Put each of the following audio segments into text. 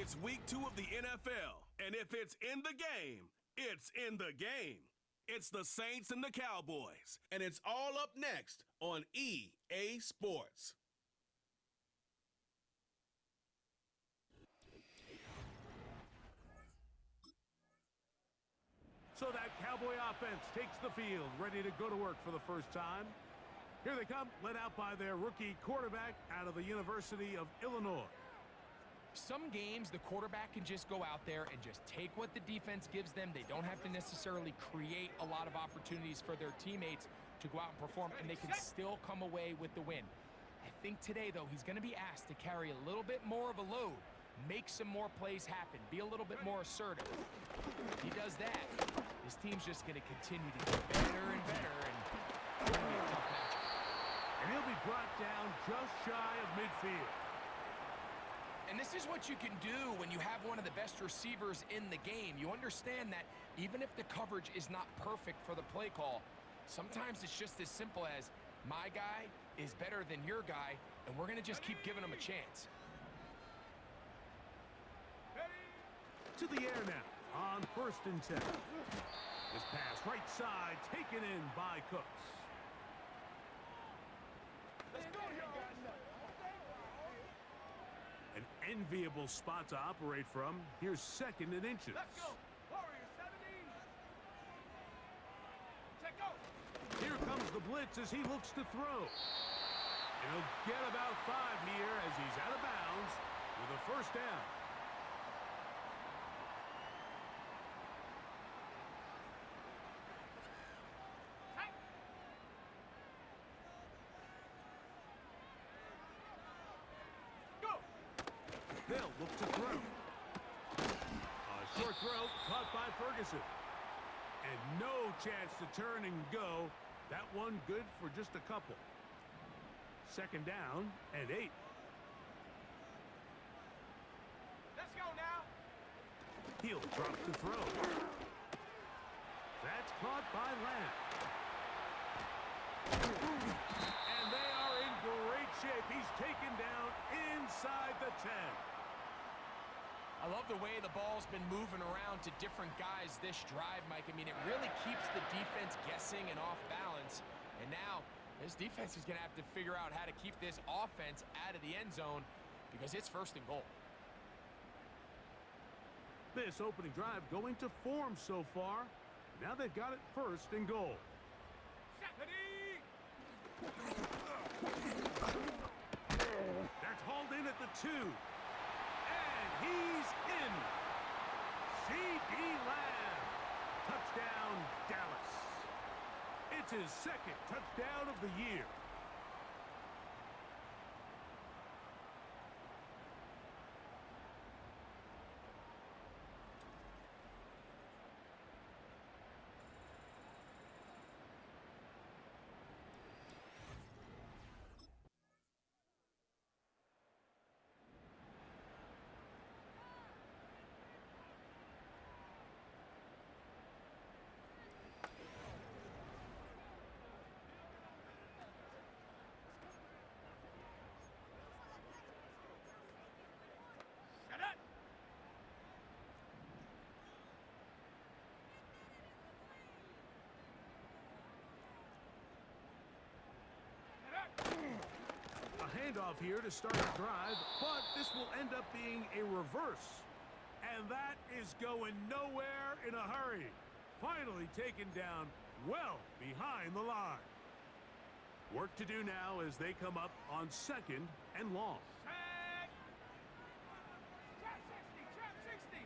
It's week 2 of the NFL, and if it's in the game, it's in the game. It's the Saints and the Cowboys, and it's all up next on EA Sports. So that Cowboy offense takes the field, ready to go to work for the first time. Here they come, led out by their rookie quarterback out of the University of Illinois. Some games, the quarterback can just go out there and just take what the defense gives them. They don't have to necessarily create a lot of opportunities for their teammates to go out and perform, and they can still come away with the win. I think today, though, he's going to be asked to carry a little bit more of a load, make some more plays happen, be a little bit more assertive. If he does that, his team's just going to continue to get better and better, and it's going to be a tough matchup. And he'll be brought down just shy of midfield. And this is what you can do when you have one of the best receivers in the game. You understand that even if the coverage is not perfect for the play call, sometimes it's just as simple as my guy is better than your guy, and we're going to just keep giving him a chance. To the air now on 1st and 10. This pass right side taken in by Cooks. Let's go, y'all. An enviable spot to operate from. Here's 2nd and inches. Let's go. Warriors 17. Check go. Here comes the blitz as he looks to throw. And he'll get about 5 here as he's out of bounds with a first down. They'll look to throw. A short throw caught by Ferguson. And no chance to turn and go. That one good for just a couple. 2nd down and 8. Let's go now. He'll drop to throw. That's caught by Lamb. And they are in great shape. He's taken down inside the 10. I love the way the ball's been moving around to different guys this drive, Mike. I mean, it really keeps the defense guessing and off balance. And now this defense is going to have to figure out how to keep this offense out of the end zone because it's 1st and goal. This opening drive going to form so far. Now they've got it 1st and goal. That's hauled in at the 2. And he's in. C.D. Lamb. Touchdown, Dallas. It's his 2nd touchdown of the year. A handoff here to start the drive, but this will end up being a reverse. And that is going nowhere in a hurry. Finally taken down well behind the line. Work to do now as they come up on 2nd and long. Trap 60.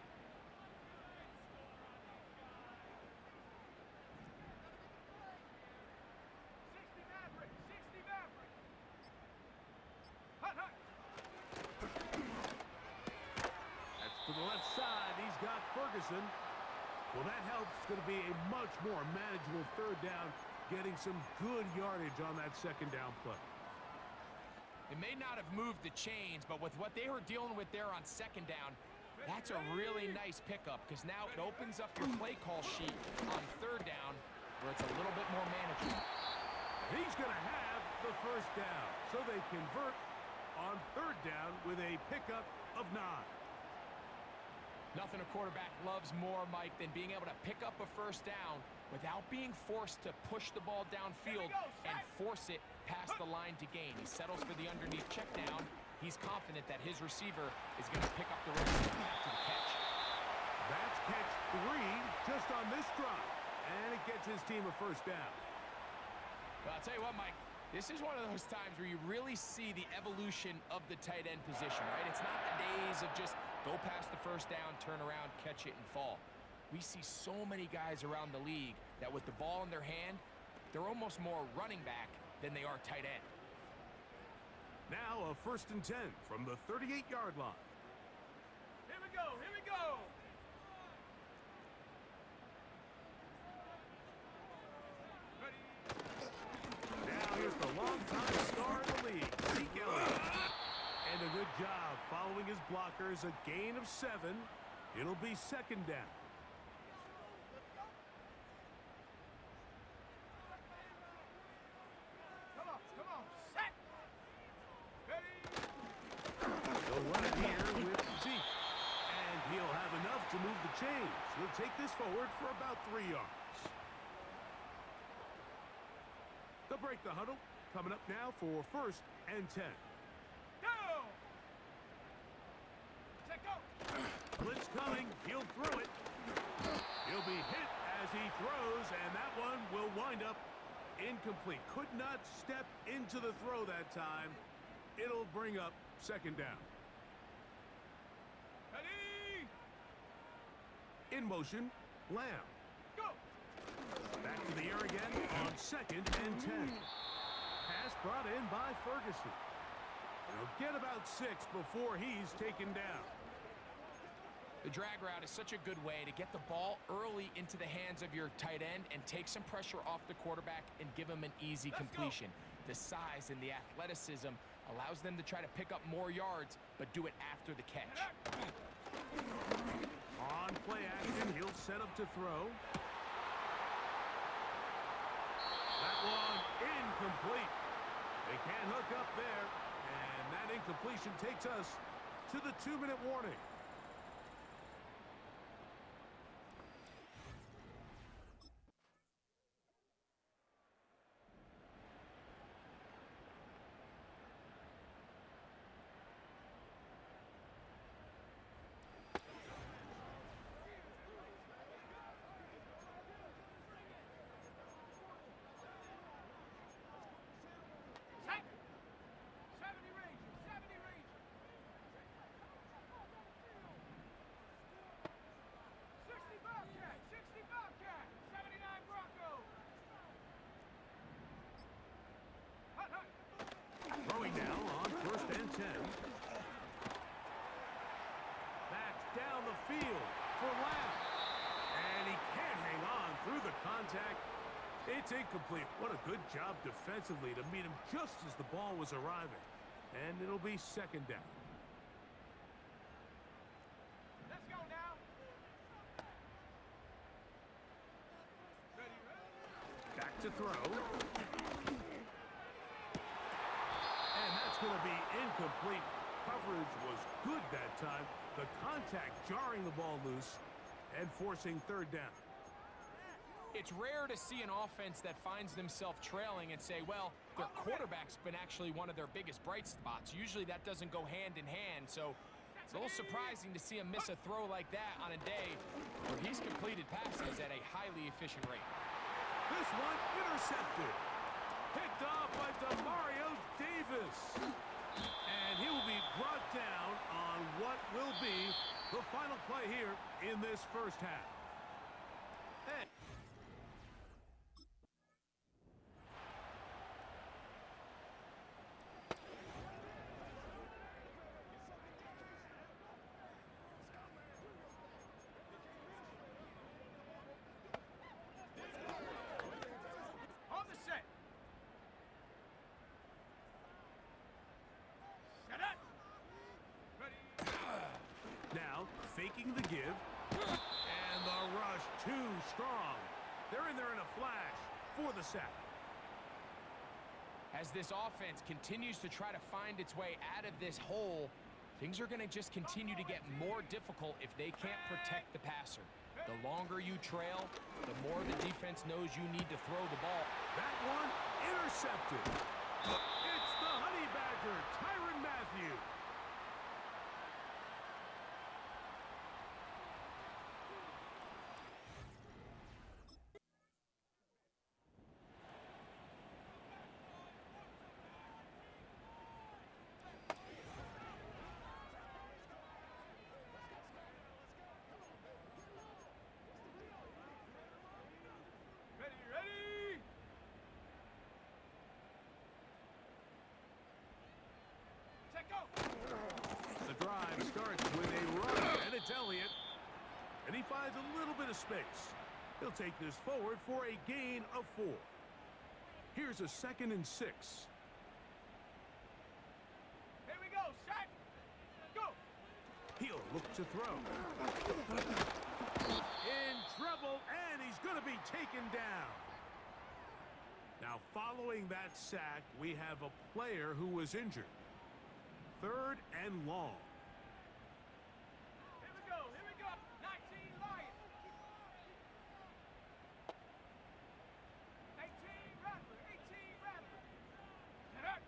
60 Maverick. 60 Maverick. Hut. That's to the left side. He's got Ferguson. Well, that helps. It's going to be a much more manageable 3rd down, getting some good yardage on that 2nd down play. It may not have moved the chains, but with what they were dealing with there on 2nd down, that's a really nice pickup because now it opens up your play call sheet on 3rd down where it's a little bit more manageable. He's going to have the 1st down, so they convert on 3rd down with a pickup of 9. Nothing a quarterback loves more, Mike, than being able to pick up a first down without being forced to push the ball downfield and force it past the line to gain. He settles for the underneath check down. He's confident that his receiver is going to pick up the rest after the catch. That's catch 3 just on this drive. And it gets his team a first down. Well, I'll tell you what, Mike. This is one of those times where you really see the evolution of the tight end position, right? It's not the days of just go past the first down, turn around, catch it, and fall. We see so many guys around the league that with the ball in their hand, they're almost more running back than they are tight end. Now a 1st and 10 from the 38-yard line. Here we go, here we go. Now here's the longtime star of the league, Zeke Elliott. And a good job following his blockers, a gain of 7. It'll be 2nd down. Come on, set. Ready. They'll run it here with Zeke. And he'll have enough to move the chains. He'll take this forward for about 3 yards. They'll break the huddle. Coming up now for 1st and 10. Go. Set, go. Blitz coming. He'll throw it. He'll be hit as he throws, and that one will wind up incomplete. Could not step into the throw that time. It'll bring up 2nd down. Ready. In motion, Lamb. Go. Back to the air again on 2nd and 10. Pass brought in by Ferguson. He'll get about 6 before he's taken down. The drag route is such a good way to get the ball early into the hands of your tight end and take some pressure off the quarterback and give him an easy completion. The size and the athleticism allows them to try to pick up more yards, but do it after the catch. On play action, he'll set up to throw. That one incomplete. They can't hook up there, and that incompletion takes us to the 2-minute warning. Set. 70 range, 70 range. 60 Bobcat, 60 Bobcat, 79 Bronco. Hut, hut. Throwing now on 1st and 10. That's down the field for Lamb. And he can't hang on through the contact. It's incomplete. What a good job defensively to meet him just as the ball was arriving. And it'll be 2nd down. Let's go now. Ready, ready. Back to throw. And that's going to be incomplete. Coverage was good that time. The contact jarring the ball loose and forcing 3rd down. It's rare to see an offense that finds themselves trailing and say, well, their quarterback's been actually one of their biggest bright spots. Usually that doesn't go hand in hand, so it's a little surprising to see him miss a throw like that on a day where he's completed passes at a highly efficient rate. This one intercepted. Picked off by Demario Davis. And he will be brought down on what will be the final play here in this 1st half. And On the set. Set up. Ready. now faking the give. And the rush too strong. They're in there in a flash for the sack. As this offense continues to try to find its way out of this hole, things are going to just continue to get more difficult if they can't protect the passer. The longer you trail, the more the defense knows you need to throw the ball. That one intercepted. It's the Honey Badger, Tyrann Mathieu. Ready? Check go. The drive starts with a run, and it's Elliott. And he finds a little bit of space. He'll take this forward for a gain of 4. Here's a 2nd and 6. Here we go. Set. Go. He'll look to throw. In trouble, and he's going to be taken down. Now, following that sack, we have a player who was injured. 3rd and long. Here we go. 19 Lions. 18 Rattler. 18 Rattler. Get up.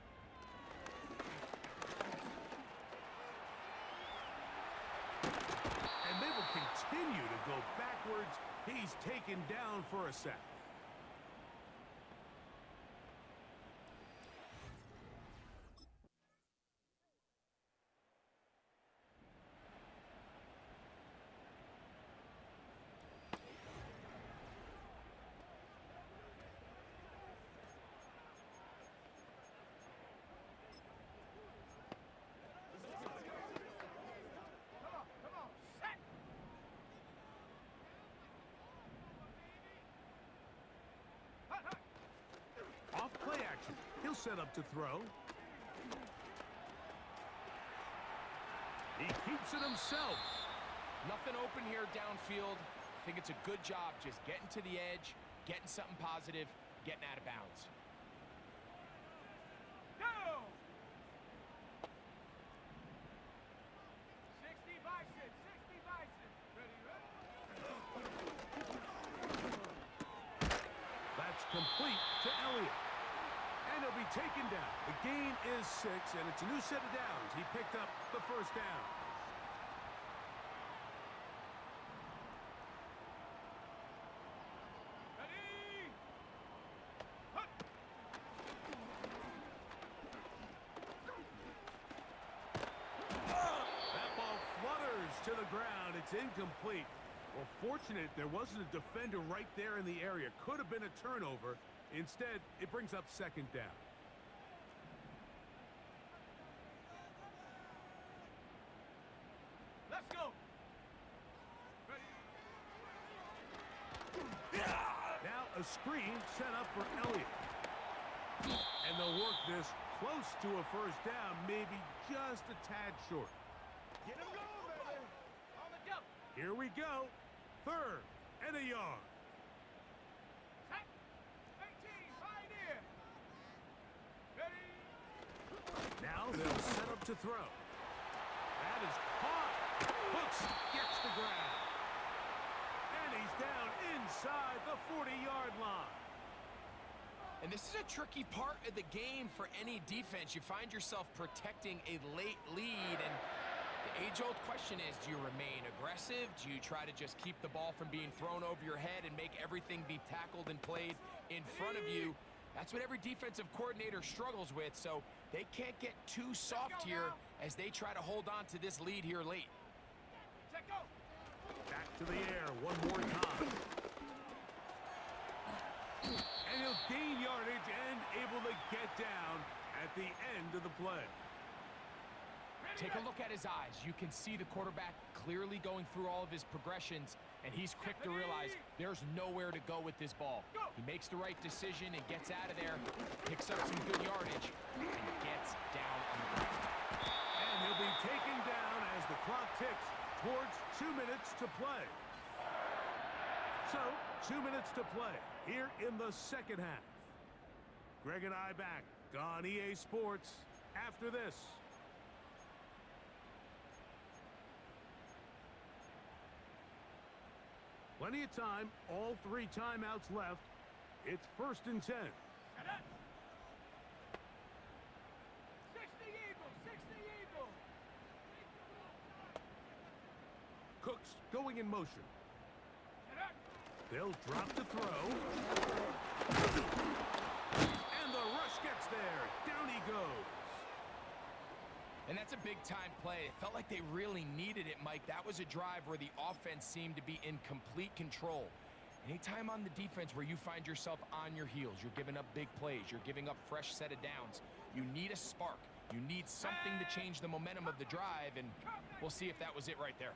And they will continue to go backwards. He's taken down for a sack. Come on. Set. Hut. Off play action. He'll set up to throw. He keeps it himself. Nothing open here downfield. I think it's a good job just getting to the edge, getting something positive, getting out of bounds. Go. 60 Bison. 60 Bison. Ready? That's complete to Elliott. And he'll be taken down. The gain is 6, and it's a new set of downs. He picked up the 1st down. Ready? Hut. That ball flutters to the ground. It's incomplete. Well, fortunate there wasn't a defender right there in the area. Could have been a turnover. Instead, it brings up 2nd down. Let's go. Ready? Now a screen set up for Elliott. And they'll work this close to a 1st down, maybe just a tad short. Get him going, baby. On the jump. Here we go. 3rd and a yard. Set. 18 Pioneer. Ready? Now they'll set up to throw. That is caught. Hooks gets the grab. And he's down inside the 40-yard line. And this is a tricky part of the game for any defense. You find yourself protecting a late lead, and the age-old question is, do you remain aggressive? Do you try to just keep the ball from being thrown over your head and make everything be tackled and played in front of you? That's what every defensive coordinator struggles with, so they can't get too soft here as they try to hold on to this lead here late. Check go. Back to the air one more time. And he'll gain yardage and able to get down at the end of the play. Take a look at his eyes. You can see the quarterback clearly going through all of his progressions, and he's quick to realize there's nowhere to go with this ball. He makes the right decision and gets out of there, picks up some good yardage, and gets down on the ground. And he'll be taken down as the clock ticks towards 2 minutes to play. So, 2 minutes to play here in the 2nd half. Greg and I back on EA Sports after this. Plenty of time, all 3 timeouts left. It's 1st and 10. 60 Eagles, 60 Eagles. Cooks going in motion. They'll drop the throw. And the rush gets there. Down he goes. And that's a big-time play. It felt like they really needed it, Mike. That was a drive where the offense seemed to be in complete control. Anytime on the defense where you find yourself on your heels, you're giving up big plays, you're giving up fresh set of downs, you need a spark. You need something to change the momentum of the drive, and we'll see if that was it right there.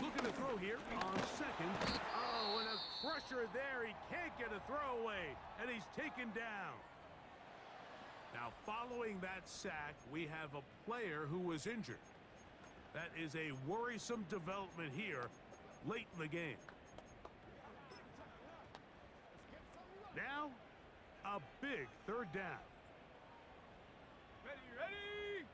Looking to throw here on 2nd. Oh, and a crusher there. He can't get a throwaway, and he's taken down. Now, following that sack, we have a player who was injured. That is a worrisome development here late in the game. Now, a big 3rd down. Ready, ready.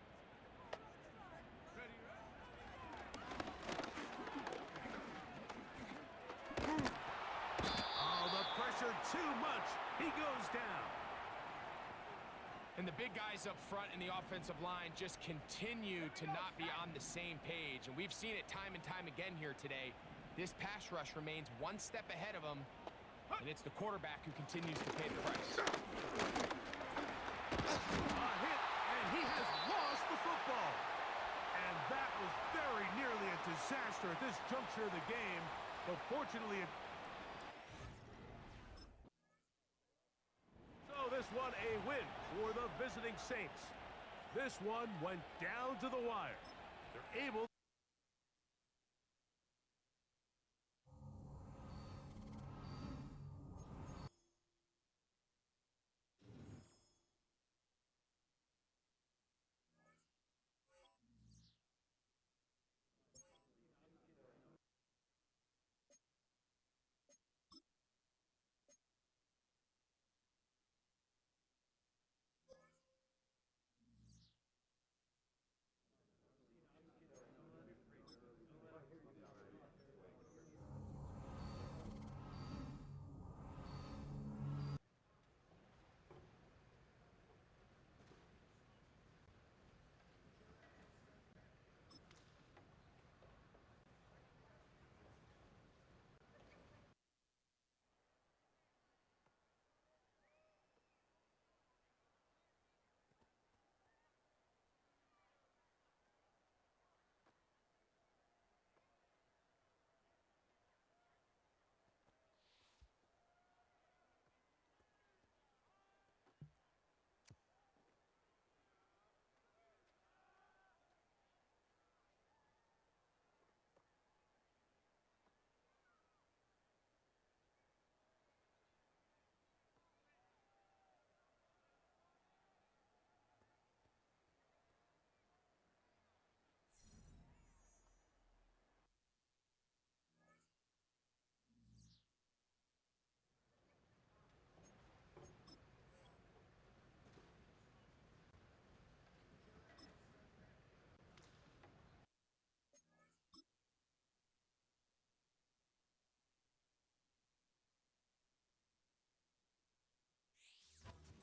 Oh, the pressure too much. He goes down. And the big guys up front in the offensive line just continue to not be on the same page. And we've seen it time and time again here today. This pass rush remains one step ahead of them, and it's the quarterback who continues to pay the price. A hit, and he has lost the football. And that was very nearly a disaster at this juncture of the game. But fortunately, this one a win for the visiting Saints. This one went down to the wire. They're able.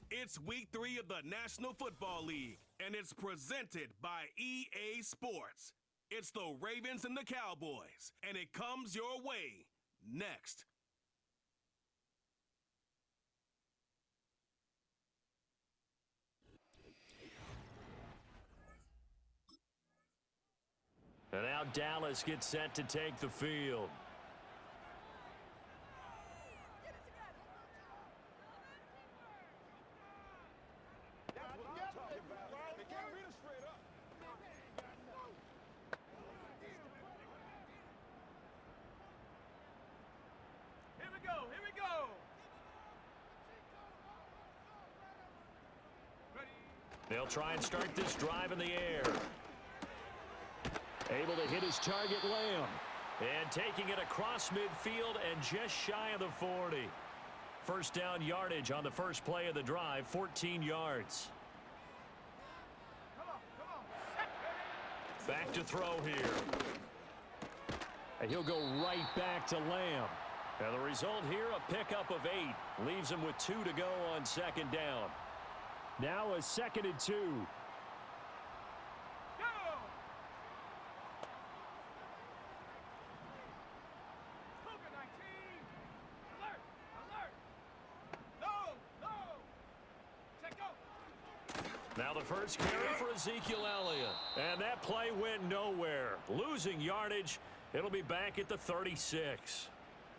It's week 3 of the National Football League, and it's presented by EA Sports. It's the Ravens and the Cowboys, and it comes your way next. And now Dallas gets set to take the field. Here we go. Ready. They'll try and start this drive in the air. Able to hit his target, Lamb. And taking it across midfield and just shy of the 40. First down yardage on the first play of the drive, 14 yards. Come on. Back to throw here. And he'll go right back to Lamb. And the result here, a pickup of 8. Leaves him with 2 to go on second down. Now a 2nd and 2. Now the first carry for Ezekiel Elliott. And that play went nowhere. Losing yardage. It'll be back at the 36.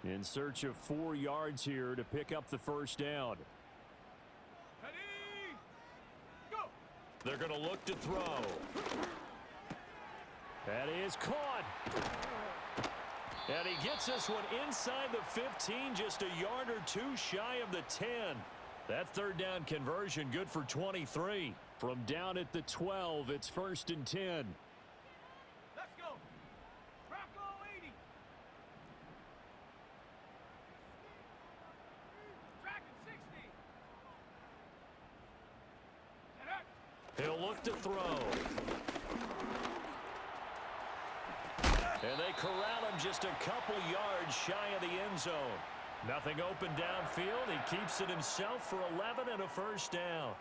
In search of 4 yards here to pick up the first down. Ready, go. They're going to look to throw. That is caught. And he gets this one inside the 15, just a yard or 2 shy of the 10. That third down conversion good for 23. From down at the 12, it's 1st and 10. Let's go. Rocco 80. Dragon 60. He'll look to throw. And they corral him just a couple yards shy of the end zone. Nothing open downfield. He keeps it himself for 11 and a first down.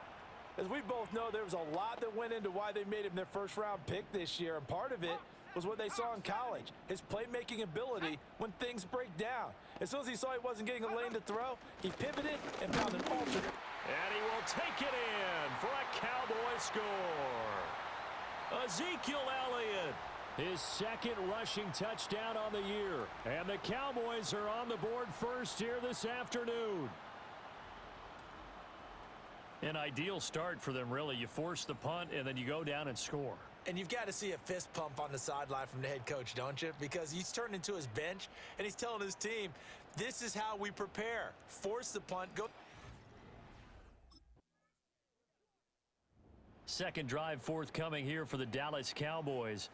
As we both know, there was a lot that went into why they made him their first-round pick this year, and part of it was what they saw in college, his playmaking ability when things break down. As soon as he saw he wasn't getting a lane to throw, he pivoted and found an alternate. And he will take it in for a Cowboy score. Ezekiel Elliott, his 2nd rushing touchdown on the year. And the Cowboys are on the board first here this afternoon. An ideal start for them, really. You force the punt, and then you go down and score. And you've got to see a fist pump on the sideline from the head coach, don't you? Because he's turned into his bench, and he's telling his team, this is how we prepare. Force the punt. Go. Second drive forthcoming here for the Dallas Cowboys.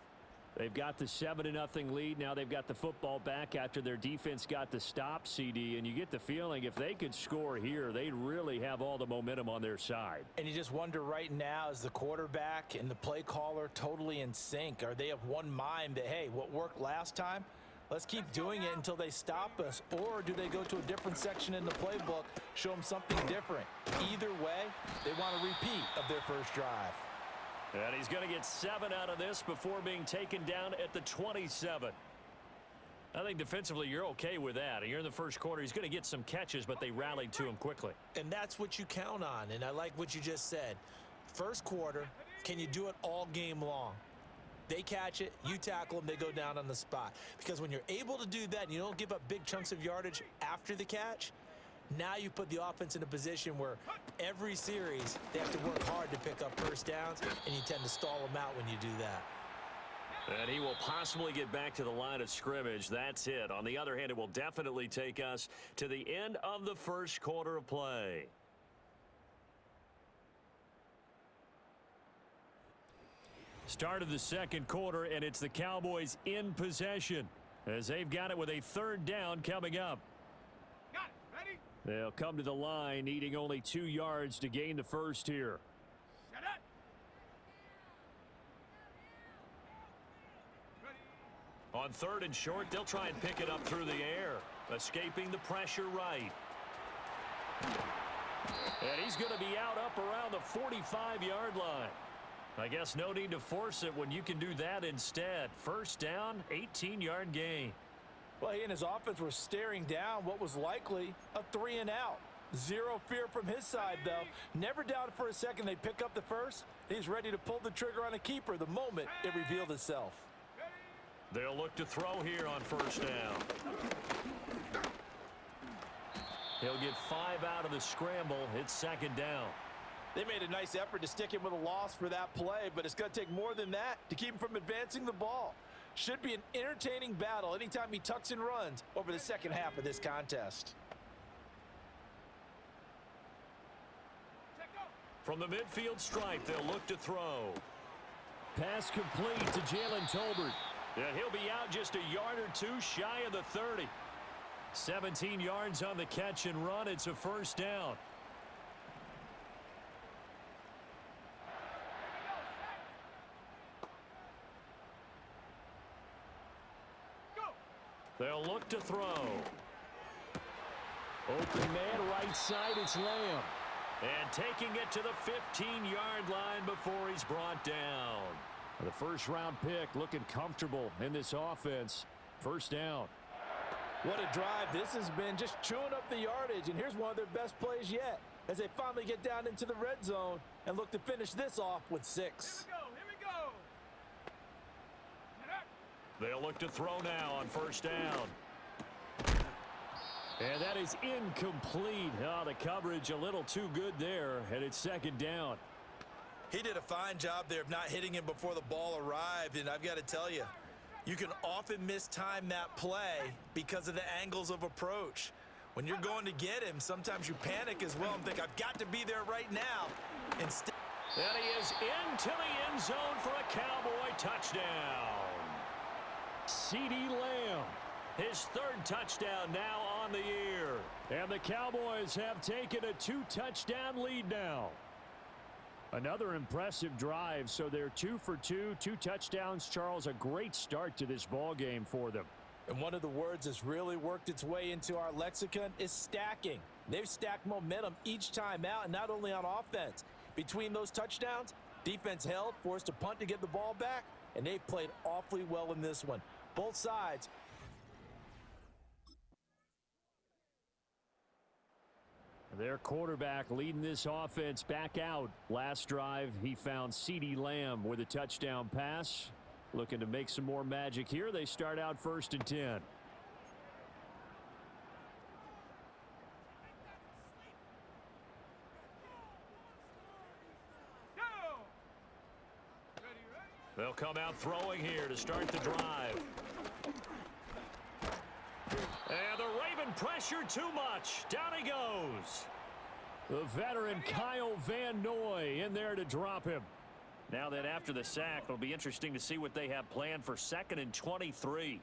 They've got the 7-0 lead. Now they've got the football back after their defense got the stop, CD. And you get the feeling if they could score here, they'd really have all the momentum on their side. And you just wonder right now, is the quarterback and the play caller totally in sync? Are they of one mind that, hey, what worked last time, let's keep doing it until they stop us? Or do they go to a different section in the playbook, show them something different? Either way, they want a repeat of their first drive. And he's going to get 7 out of this before being taken down at the 27. I think defensively you're okay with that. Here in the first quarter, he's going to get some catches, but they rallied to him quickly. And that's what you count on, and I like what you just said. First quarter, can you do it all game long? They catch it, you tackle them, they go down on the spot. Because when you're able to do that and you don't give up big chunks of yardage after the catch, now you put the offense in a position where every series they have to work hard to pick up first downs, and you tend to stall them out when you do that. And he will possibly get back to the line of scrimmage. That's it. On the other hand, it will definitely take us to the end of the first quarter of play. Start of the second quarter, and it's the Cowboys in possession as they've got it with a 3rd down coming up. Got it. Ready? They'll come to the line, needing only 2 yards to gain the first here. Set up. On 3rd and short, they'll try and pick it up through the air, escaping the pressure right. And he's going to be out up around the 45-yard line. I guess no need to force it when you can do that instead. First down, 18-yard gain. Well, he and his offense were staring down what was likely a 3-and-out. Zero fear from his side, though. Never doubted for a second they pick up the first. He's ready to pull the trigger on a keeper the moment it revealed itself. They'll look to throw here on first down. He'll get 5 out of the scramble. It's 2nd down. They made a nice effort to stick him with a loss for that play, but it's going to take more than that to keep him from advancing the ball. Should be an entertaining battle anytime he tucks and runs over the second half of this contest. From the midfield stripe, they'll look to throw. Pass complete to Jalen Tolbert. And he'll be out just a yard or 2 shy of the 30. 17 yards on the catch and run. It's a first down. They'll look to throw. Open man, right side, it's Lamb. And taking it to the 15-yard line before he's brought down. The first-round pick looking comfortable in this offense. First down. What a drive this has been, just chewing up the yardage, and here's one of their best plays yet as they finally get down into the red zone and look to finish this off with 6. Here we go. They'll look to throw now on first down. And that is incomplete. Oh, the coverage a little too good there, and it's second down. He did a fine job there of not hitting him before the ball arrived, and I've got to tell you, you can often mistime that play because of the angles of approach. When you're going to get him, sometimes you panic as well and think, I've got to be there right now. Instead, and he is into the end zone for a Cowboy touchdown. CeeDee Lamb, his third touchdown now on the year. And the Cowboys have taken a 2-touchdown lead now. Another impressive drive, so they're 2 for 2, 2 touchdowns. Charles, a great start to this ball game for them. And one of the words that's really worked its way into our lexicon is stacking. They've stacked momentum each time out, and not only on offense. Between those touchdowns, defense held, forced a punt to get the ball back, and they've played awfully well in this one. Both sides. Their quarterback leading this offense back out. Last drive, he found CeeDee Lamb with a touchdown pass. Looking to make some more magic here. They start out 1st and 10. They'll come out throwing here to start the drive. And the Raven pressure too much. Down he goes. The veteran Kyle Van Noy in there to drop him. Now that after the sack, it'll be interesting to see what they have planned for 2nd and 23.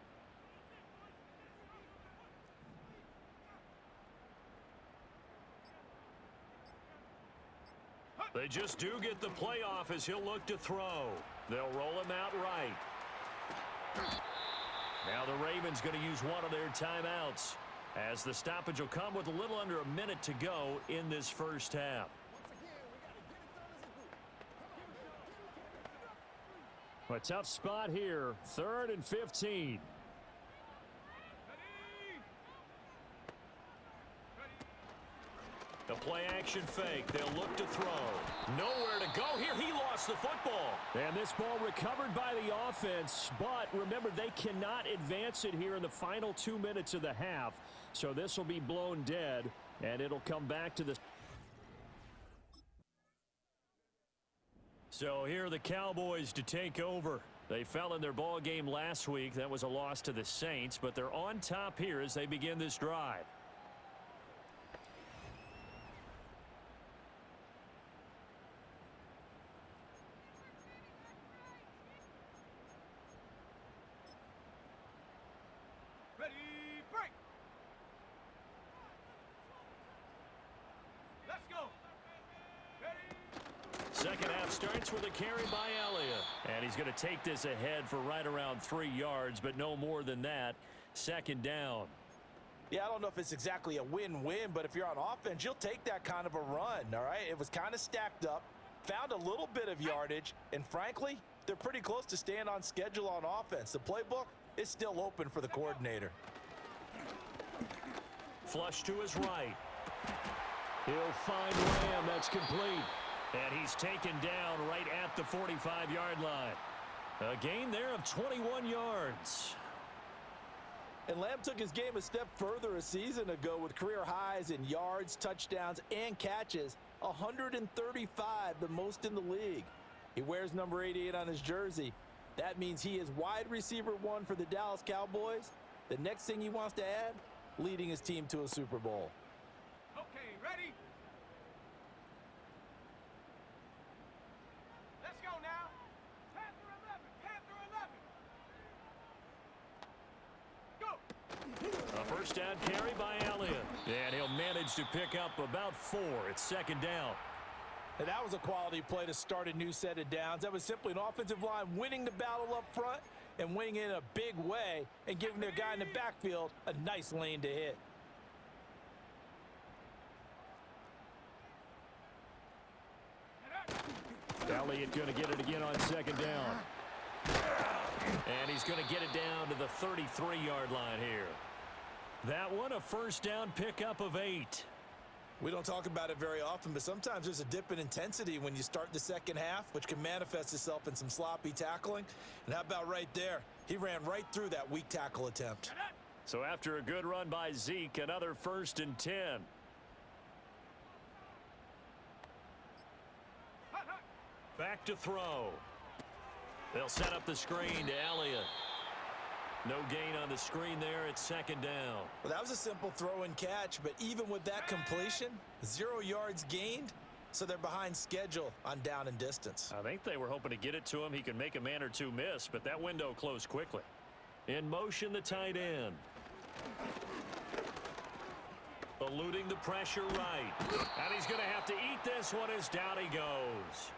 They just do get the playoff as he'll look to throw. They'll roll him out right. Now the Ravens going to use one of their timeouts as the stoppage will come with a little under a minute to go in this first half. A tough spot here, 3rd and 15. The play action fake. They'll look to throw. Nowhere to go here. He lost the football. And this ball recovered by the offense. But remember, they cannot advance it here in the final 2 minutes of the half. So this will be blown dead. And it'll come back to the... So here are the Cowboys to take over. They fell in their ball game last week. That was a loss to the Saints. But they're on top here as they begin this drive. Second half starts with a carry by Elliott. And he's going to take this ahead for right around 3 yards, but no more than that. 2nd down. Yeah, I don't know if it's exactly a win-win, but if you're on offense, you'll take that kind of a run, all right? It was kind of stacked up, found a little bit of yardage, and frankly, they're pretty close to staying on schedule on offense. The playbook is still open for the coordinator. Flush to his right. He'll find Lamb. That's complete. And he's taken down right at the 45-yard line. A gain there of 21 yards. And Lamb took his game a step further a season ago with career highs in yards, touchdowns, and catches. 135, the most in the league. He wears number 88 on his jersey. That means he is wide receiver 1 for the Dallas Cowboys. The next thing he wants to add, leading his team to a Super Bowl. Okay, ready? Let's go now. Panther 11. Panther 11. Go. A first down carry by Elliott. And he'll manage to pick up about 4. It's 2nd down. And that was a quality play to start a new set of downs. That was simply an offensive line winning the battle up front and winning it in a big way and giving their guy in the backfield a nice lane to hit. Elliott going to get it again on second down. And he's going to get it down to the 33-yard line here. That one, a first down pickup of 8. We don't talk about it very often, but sometimes there's a dip in intensity when you start the second half, which can manifest itself in some sloppy tackling. And how about right there? He ran right through that weak tackle attempt. So after a good run by Zeke, another 1st and 10. Back to throw. They'll set up the screen to Elliott. No gain on the screen there. It's second down. Well, that was a simple throw and catch, but even with that completion, 0 yards gained, so they're behind schedule on down and distance. I think they were hoping to get it to him. He could make a man or two miss, but that window closed quickly. In motion, the tight end. Eluding the pressure right. And he's going to have to eat this one as down he goes.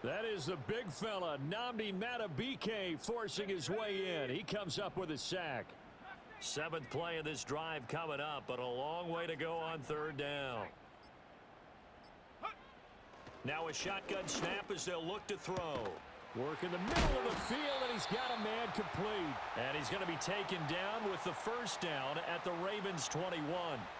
That is the big fella, Nnamdi Madubuike, forcing his way in. He comes up with a sack. 7th play of this drive coming up, but a long way to go on 3rd down. Now a shotgun snap as they'll look to throw. Work in the middle of the field, and he's got a man complete. And he's going to be taken down with the first down at the Ravens 21.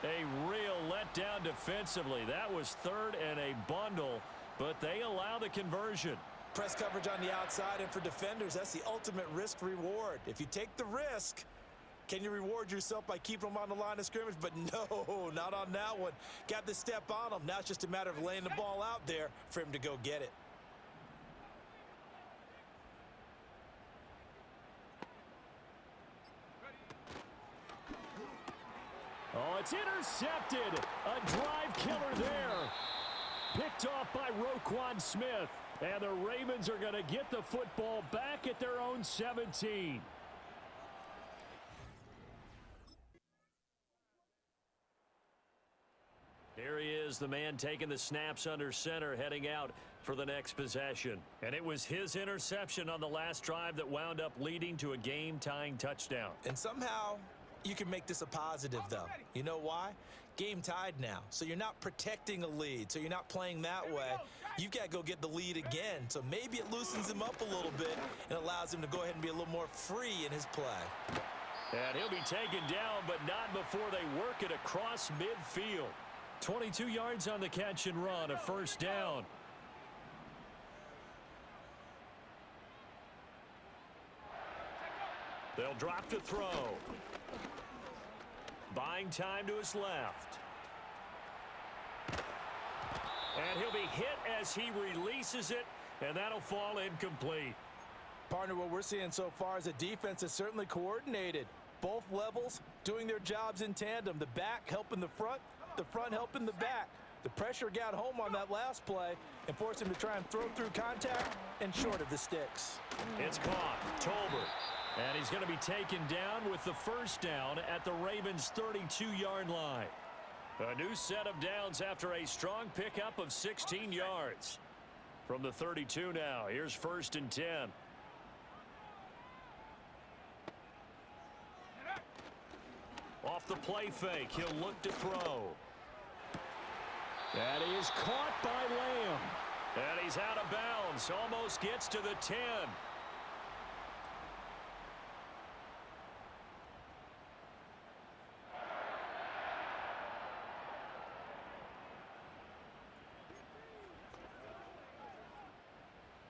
A real letdown defensively. That was 3rd and a bundle. But they allow the conversion. Press coverage on the outside, and for defenders, that's the ultimate risk-reward. If you take the risk, can you reward yourself by keeping them on the line of scrimmage? But no, not on that one. Got the step on him. Now it's just a matter of laying the ball out there for him to go get it. Oh, it's intercepted. A drive killer there. Picked off by Roquan Smith. And the Ravens are going to get the football back at their own 17. Here he is, the man taking the snaps under center, heading out for the next possession. And it was his interception on the last drive that wound up leading to a game-tying touchdown. And somehow you can make this a positive, though. You know why? Game tied now, so you're not protecting a lead, so you're not playing that way. You've got to go get the lead again, so maybe it loosens him up a little bit and allows him to go ahead and be a little more free in his play. And he'll be taken down, but not before they work it across midfield. 22 yards on the catch and run, a first down. They'll drop to throw. Buying time to his left. And he'll be hit as he releases it, and that'll fall incomplete. Partner, what we're seeing so far is a defense that's certainly coordinated. Both levels doing their jobs in tandem. The back helping the front helping the back. The pressure got home on that last play and forced him to try and throw through contact and short of the sticks. It's caught. Tolbert. And he's going to be taken down with the first down at the Ravens' 32-yard line. A new set of downs after a strong pickup of 16 yards. From the 32 now, here's 1st and 10. Off the play fake, he'll look to throw. That is caught by Lamb. And he's out of bounds, almost gets to the 10.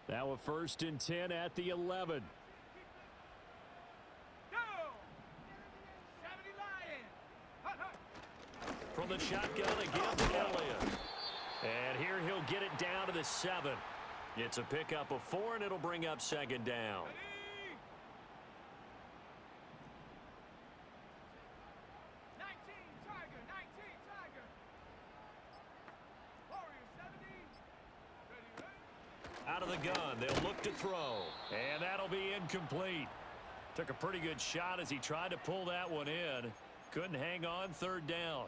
Now a 1st and 10 at the 11. From the shotgun again to Elliott. And here he'll get it down to the 7. It's a pickup of 4, and it'll bring up second down. Out of the gun, they'll look to throw. And that'll be incomplete. Took a pretty good shot as he tried to pull that one in. Couldn't hang on, 3rd down.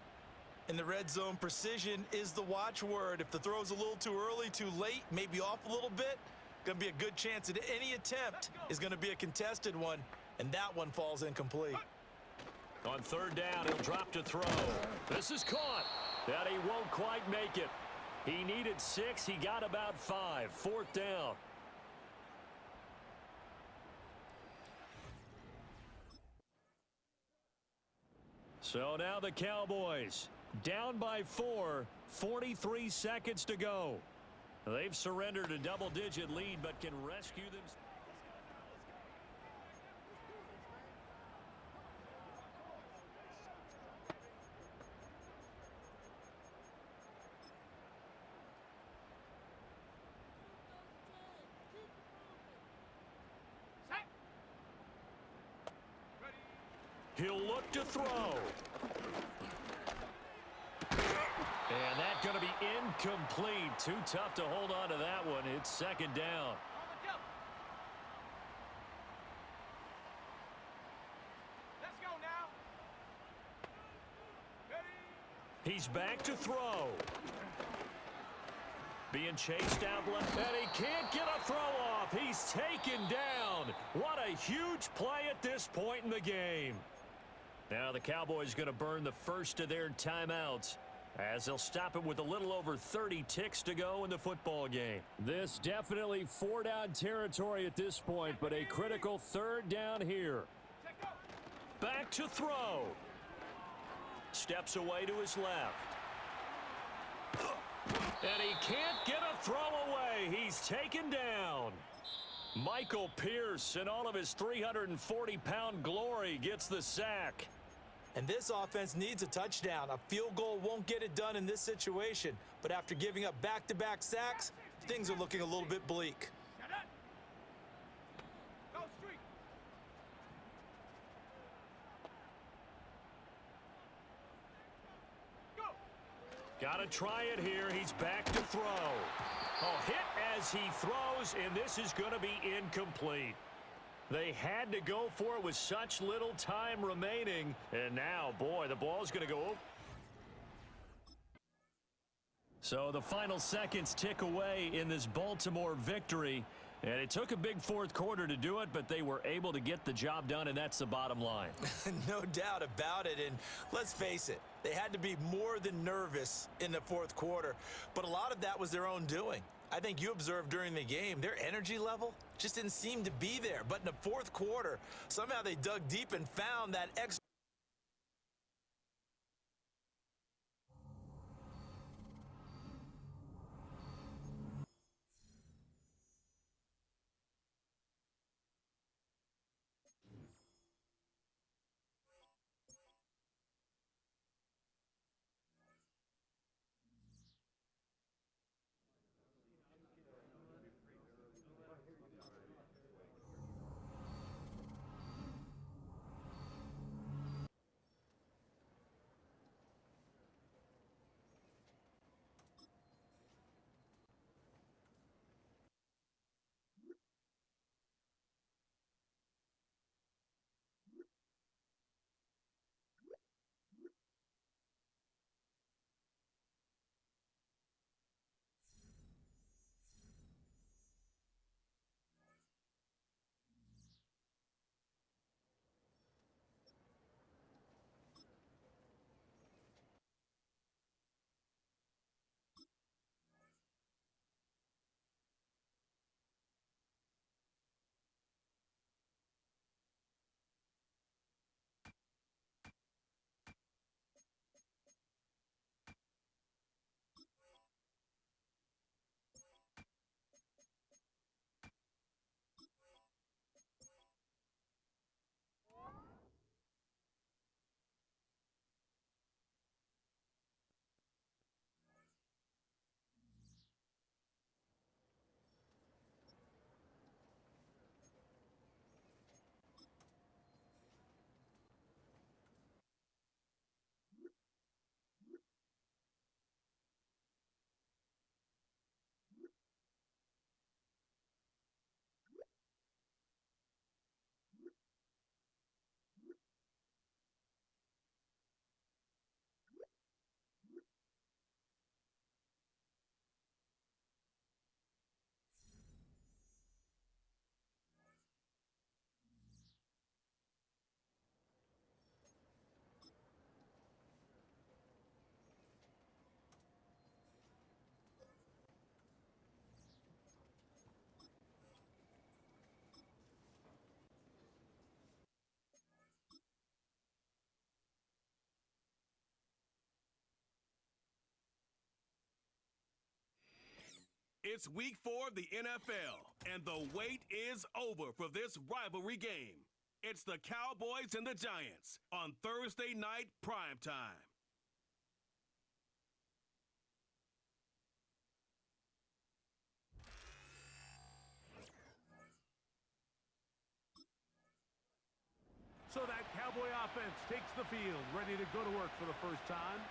In the red zone, precision is the watchword. If the throw's a little too early, too late, maybe off a little bit, Going to be a good chance that any attempt is going to be a contested one, and that one falls incomplete. On third down, he'll drop to throw. This is caught. That he won't quite make it. He needed 6. He got about 5. Fourth down. So now the Cowboys down by 4, 43 seconds to go. They've surrendered a double-digit lead, but can rescue them. He'll look to throw. And that's going to be incomplete. Too tough to hold on to that one. It's second down. Let's go now. He's back to throw. Being chased out left, and he can't get a throw off. He's taken down. What a huge play at this point in the game. Now the Cowboys going to burn the first of their timeouts as they'll stop it with a little over 30 ticks to go in the football game. This definitely 4-down territory at this point, but a critical third down here. Back to throw. Steps away to his left. And he can't get a throw away. He's taken down. Michael Pierce, in all of his 340-pound glory, gets the sack. And this offense needs a touchdown. A field goal won't get it done in this situation. But after giving up back-to-back sacks, things are looking a little bit bleak. Go street. Go. Got to try it here. He's back to throw. Oh, hit as he throws, and this is going to be incomplete. They had to go for it with such little time remaining. And now, boy, the ball's going to go. So the final seconds tick away in this Baltimore victory. And it took a big fourth quarter to do it, but they were able to get the job done, and that's the bottom line. No doubt about it. And let's face it, they had to be more than nervous in the fourth quarter. But a lot of that was their own doing. I think you observed during the game, their energy level just didn't seem to be there. But in the fourth quarter, somehow they dug deep and found that extra. It's week 4 of the NFL, and the wait is over for this rivalry game. It's the Cowboys and the Giants on Thursday night primetime. So that Cowboy offense takes the field, ready to go to work for the first time.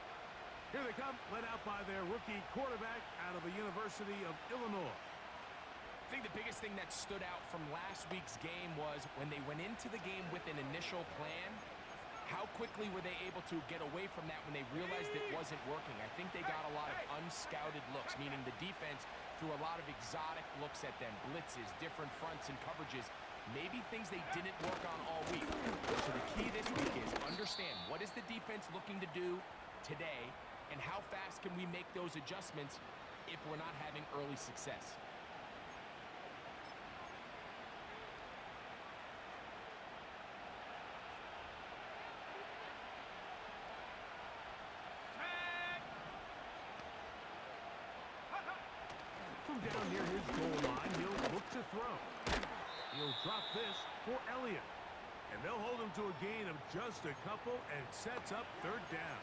Here they come, led out by their rookie quarterback out of the University of Illinois. I think the biggest thing that stood out from last week's game was when they went into the game with an initial plan, how quickly were they able to get away from that when they realized it wasn't working? I think they got a lot of unscouted looks, meaning the defense threw a lot of exotic looks at them, blitzes, different fronts and coverages, maybe things they didn't work on all week. So the key this week is understand what is the defense looking to do today, and how fast can we make those adjustments if we're not having early success. From down near his goal line, he'll look to throw. He'll drop this for Elliott. And they'll hold him to a gain of just a couple, and it sets up third down.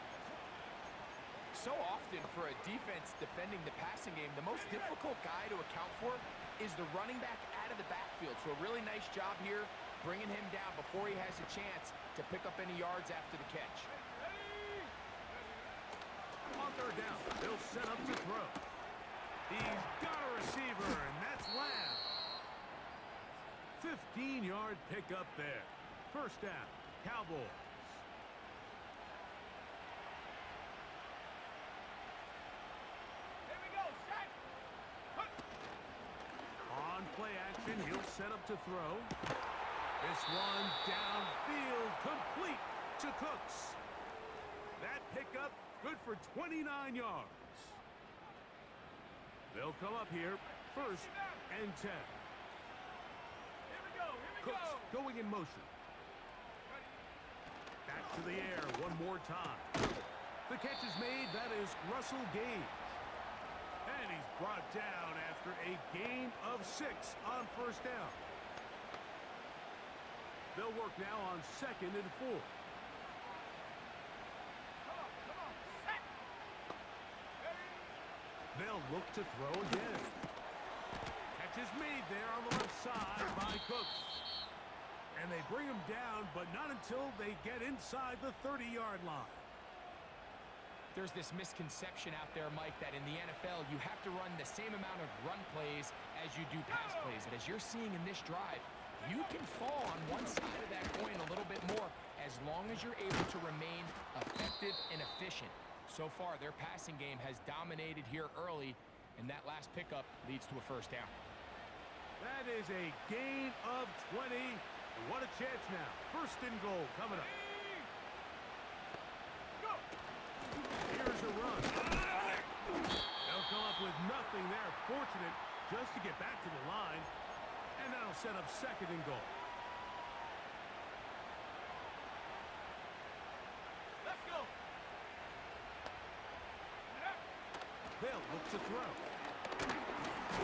So often for a defense defending the passing game, the most difficult guy to account for is the running back out of the backfield. So a really nice job here bringing him down before he has a chance to pick up any yards after the catch. On third down, they'll set up to throw. He's got a receiver, and that's Lamb. 15-yard pickup there. First down, Cowboys. On play action, he'll set up to throw. This one downfield, complete to Cooks. That pickup good for 29 yards. They'll come up here, first and 10. Cooks going in motion. Back to the air one more time. The catch is made. That is Russell Gage. And he's brought down after a gain of 6 on first down. They'll work now on 2nd and 4. They'll look to throw again. Catch is made there on the left side by Cooks. And they bring him down, but not until they get inside the 30-yard line. There's this misconception out there, Mike, that in the NFL, you have to run the same amount of run plays as you do pass plays. And as you're seeing in this drive, you can fall on one side of that coin a little bit more as long as you're able to remain effective and efficient. So far, their passing game has dominated here early, and that last pickup leads to a first down. That is a gain of 20. And what a chance now. First and goal coming up. Here's a run. They'll come up with nothing there. Fortunate just to get back to the line. And that'll set up 2nd and goal. Let's go. They'll look to throw.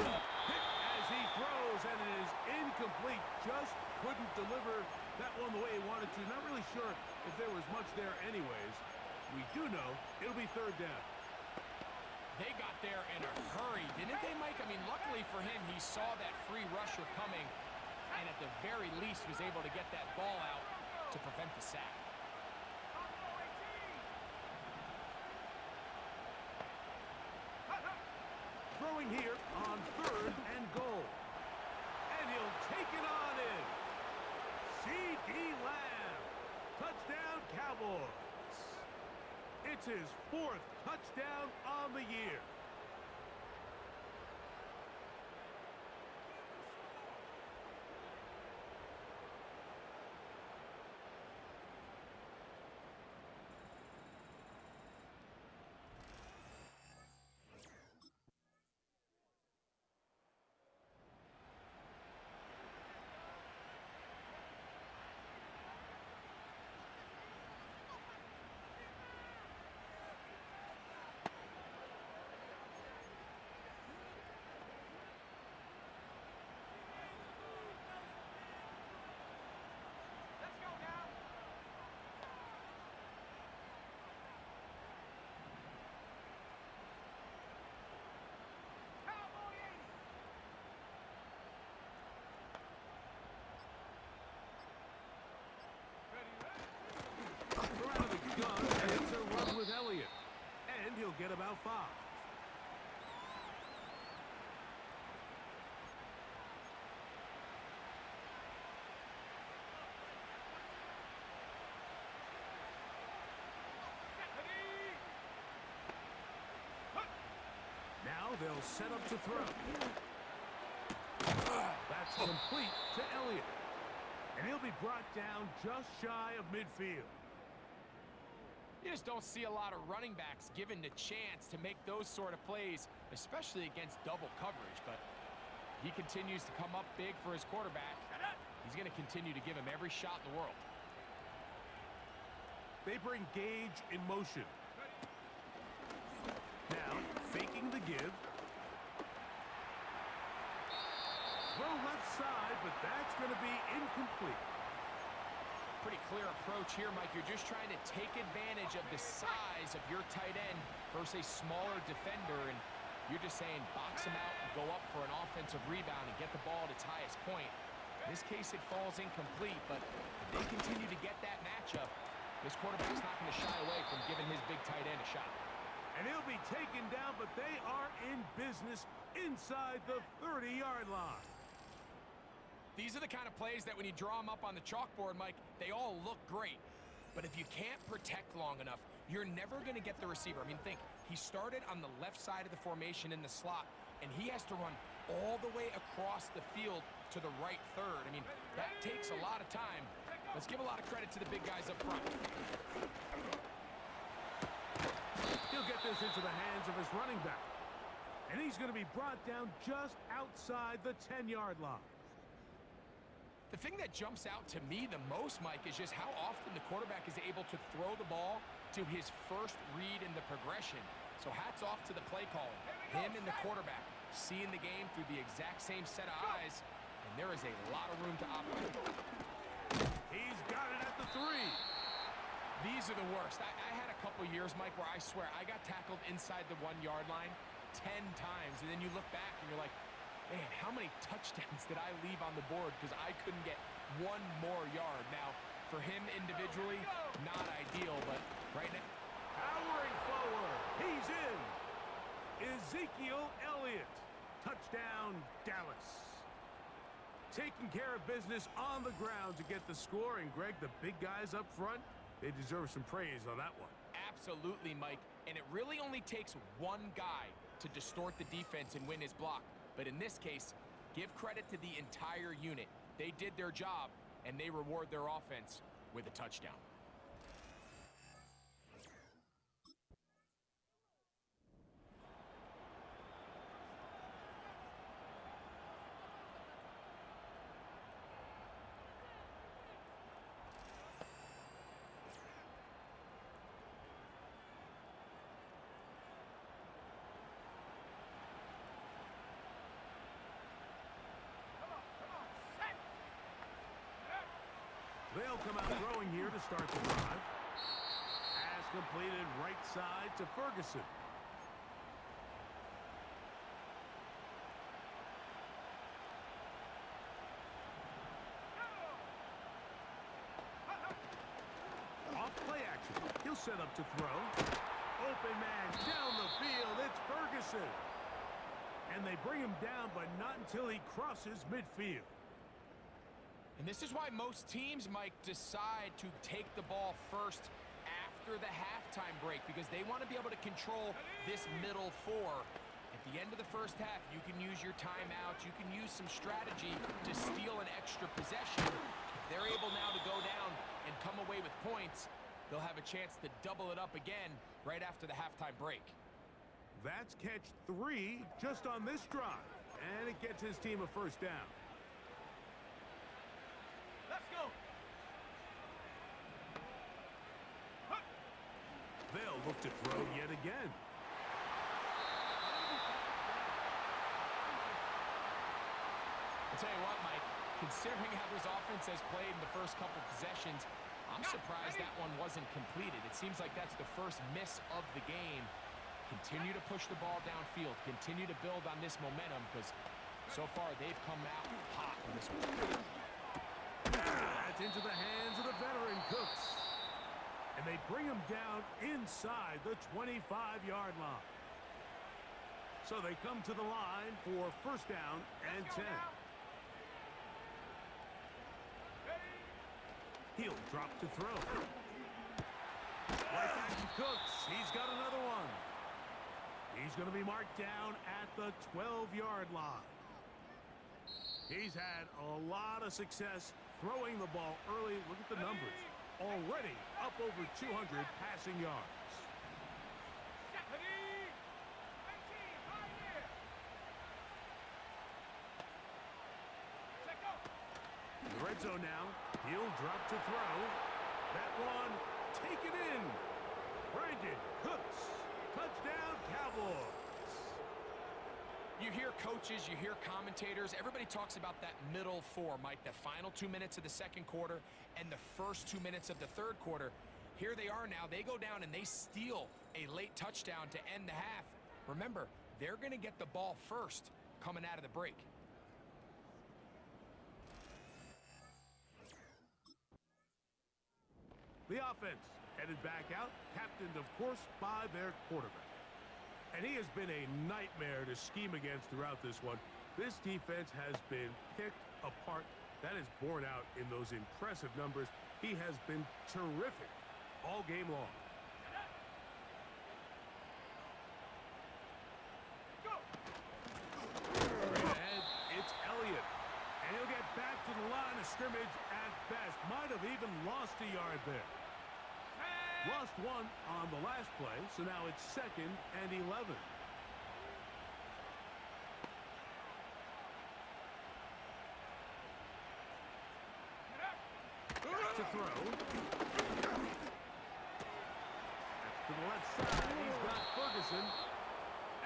Hit as he throws, and it is incomplete. Just couldn't deliver that one the way he wanted to. Not really sure if there was much there anyways. We do know it'll be third down. They got there in a hurry, didn't they, Mike? I mean, luckily for him, he saw that free rusher coming, and at the very least was able to get that ball out to prevent the sack. Throwing here on 3rd and goal. And he'll take it on in. C.D. Lamb. Touchdown, Cowboys. It's his 4th touchdown on the year. get about 5. Now they'll set up to throw. That's complete to Elliott. And he'll be brought down just shy of midfield. You just don't see a lot of running backs given the chance to make those sort of plays, especially against double coverage. But he continues to come up big for his quarterback. He's going to continue to give him every shot in the world. They bring Gage in motion. Now, faking the give. Throw left side, but that's going to be incomplete. Pretty clear approach here, Mike. You're just trying to take advantage of the size of your tight end versus a smaller defender, and you're just saying box him out and go up for an offensive rebound and get the ball at its highest point. In this case, it falls incomplete, but if they continue to get that matchup, this quarterback's not going to shy away from giving his big tight end a shot. And he'll be taken down, but they are in business inside the 30-yard line. These are the kind of plays that when you draw them up on the chalkboard, Mike, they all look great. But if you can't protect long enough, you're never going to get the receiver. I mean, think, he started on the left side of the formation in the slot, and he has to run all the way across the field to the right third. I mean, that takes a lot of time. Let's give a lot of credit to the big guys up front. He'll get this into the hands of his running back. And he's going to be brought down just outside the 10-yard line. The thing that jumps out to me the most, Mike, is just how often the quarterback is able to throw the ball to his first read in the progression. So hats off to the play calling. Him and the quarterback seeing the game through the exact same set of eyes, and there is a lot of room to operate. He's got it at the 3. These are the worst. I had a couple years, Mike, where I swear I got tackled inside the 1-yard line 10 times, and then you look back and you're like, man, how many touchdowns did I leave on the board because I couldn't get one more yard? Now, for him individually, not ideal, but right now... Powering forward, he's in. Ezekiel Elliott. Touchdown, Dallas. Taking care of business on the ground to get the score, and Greg, the big guys up front, they deserve some praise on that one. Absolutely, Mike, and it really only takes one guy to distort the defense and win his block. But in this case, give credit to the entire unit. They did their job, and they reward their offense with a touchdown. They'll come out throwing here to start the drive. Pass completed right side to Ferguson. Off play action. He'll set up to throw. Open man down the field. It's Ferguson. And they bring him down, but not until he crosses midfield. And this is why most teams, Mike, decide to take the ball first after the halftime break, because they want to be able to control this middle 4. At the end of the first half, you can use your timeout, you can use some strategy to steal an extra possession. If they're able now to go down and come away with points, they'll have a chance to double it up again right after the halftime break. That's catch 3 just on this drive, and it gets his team a first down. Let's go. They'll look to throw yet again. I'll tell you what, Mike, considering how this offense has played in the first couple possessions, I'm surprised that one wasn't completed. It seems like that's the first miss of the game. Continue to push the ball downfield. Continue to build on this momentum, because so far they've come out hot in this one. That's into the hands of the veteran Cooks. And And they bring him down inside the 25-yard line. So they come to the line for first down and 10. He'll drop to throw. Right back to Cooks. He's got another one. He's going to be marked down at the 12-yard line. He's had a lot of success throwing the ball early. Look at the numbers. Already up over 200 passing yards. In the red zone now. He'll drop to throw. That one taken in. Brandon Cooks. Touchdown, Cowboys. You hear coaches, you hear commentators, everybody talks about that middle four, Mike, the final 2 minutes of the second quarter and the first 2 minutes of the third quarter. Here they are now. They go down and they steal a late touchdown to end the half. Remember, they're going to get the ball first coming out of the break. The offense headed back out, captained, of course, by their quarterback. And he has been a nightmare to scheme against throughout this one. This defense has been picked apart. That is borne out in those impressive numbers. He has been terrific all game long. Straight ahead, it's Elliott. And he'll get back to the line of scrimmage at best. Might have even lost a yard there. Lost one on the last play, so now it's 2nd and 11. To throw. To the left side, he's got Ferguson.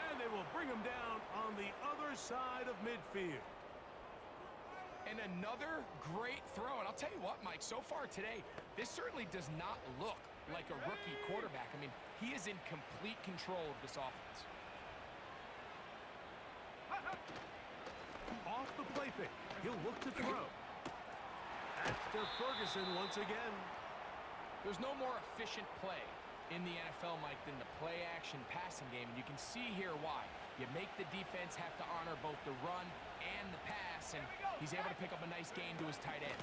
And they will bring him down on the other side of midfield. And another great throw. And I'll tell you what, Mike, so far today, this certainly does not look like a rookie quarterback. I mean, he is in complete control of this offense. Off the play fake. He'll look to throw. That's to Ferguson once again. There's no more efficient play in the NFL, Mike, than the play-action passing game. And you can see here why. You make the defense have to honor both the run and the pass, and he's able to pick up a nice gain to his tight end.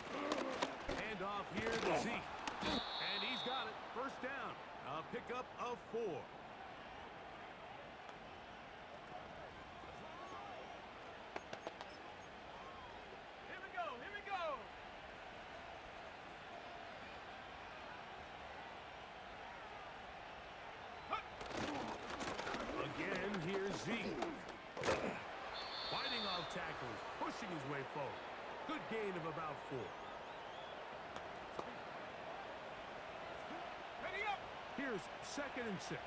Hand off here to Zeke. And he's got it. First down. A pickup of 4. Here we go, here we go. Again, here's Zeke. Fighting off tackles, pushing his way forward. Good gain of about 4. Ready up. Here's 2nd and 6.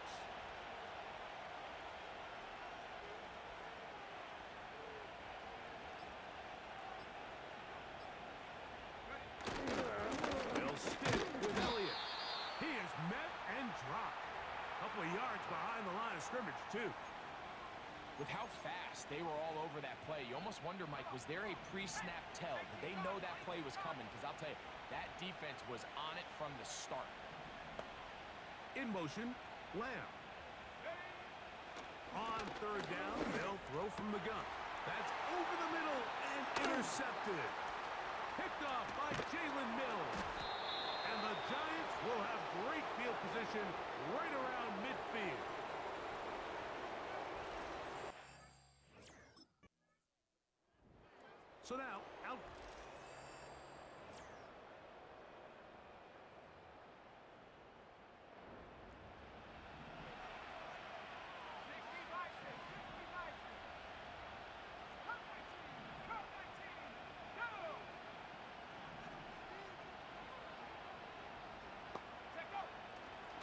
They'll stick with Elliott. He is met and dropped. Couple of yards behind the line of scrimmage, too. With how fast they were all over that play, you almost wonder, Mike, was there a pre-snap tell? Did they know that play was coming? Because I'll tell you, that defense was on it from the start. In motion, Lamb. On 3rd down, they'll throw from the gun. That's over the middle and intercepted. Picked off by Jalen Mills. And the Giants will have great field position right around midfield. So now, out.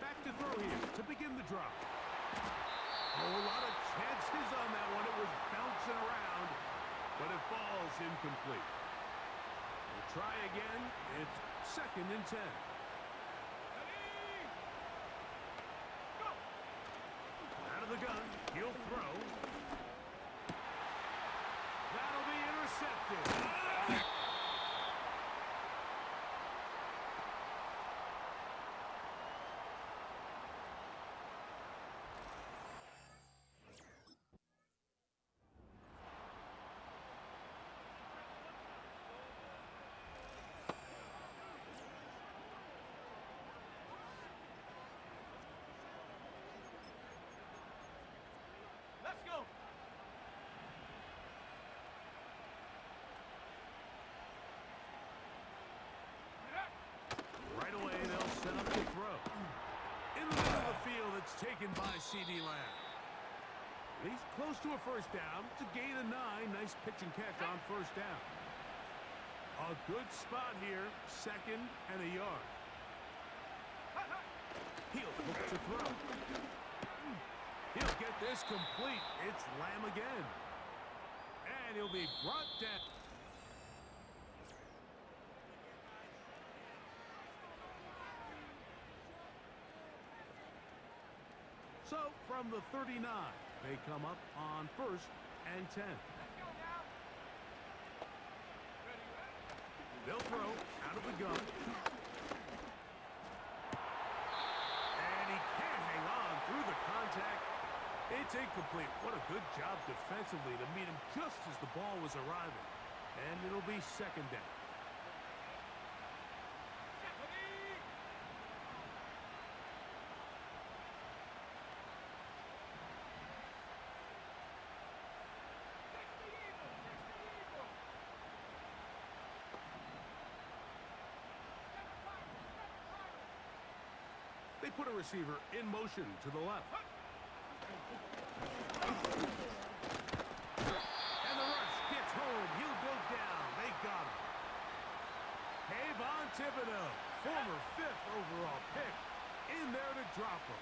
Back to throw here to begin the drop. Oh, a lot of chances on that one. It was bouncing around, but it falls incomplete. We'll try again. It's 2nd and 10. Out of the gun, he'll throw. That'll be intercepted. taken by C.D. Lamb. He's close to a first down. It's a gain of 9. Nice pitch and catch on first down. A good spot here. Second and a yard. He'll look to throw. He'll get this complete. It's Lamb again. And he'll be brought down. So, from the 39, they come up on 1st and 10. They'll throw out of the gun. And he can't hang on through the contact. It's incomplete. What a good job defensively to meet him just as the ball was arriving. And it'll be second down. They put a receiver in motion to the left. And the rush gets home. He'll go down. They got him. Kayvon Thibodeau, former 5th overall pick, in there to drop him.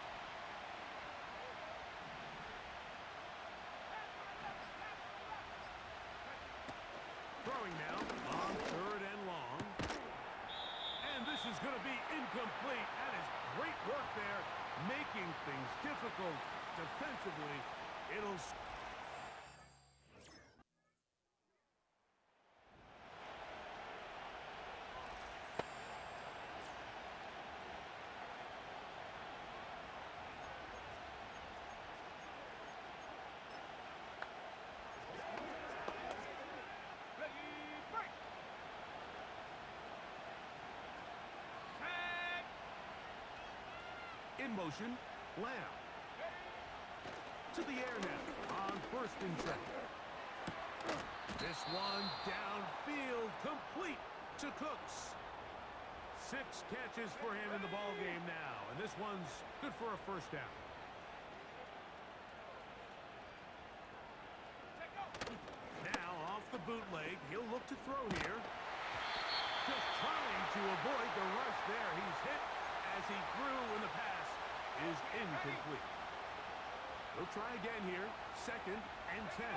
Throwing now on 3rd and long. And this is going to be incomplete. That is great work there, making things difficult defensively. It'll... In motion, Lamb. To the air now on 1st and 10. This one downfield, complete to Cooks. 6 catches for him in the ball game now, and this one's good for a first down. Now off the bootleg, he'll look to throw here. Just trying to avoid the rush there. He's hit as he threw when the pass is incomplete. We'll try again here. 2nd and 10.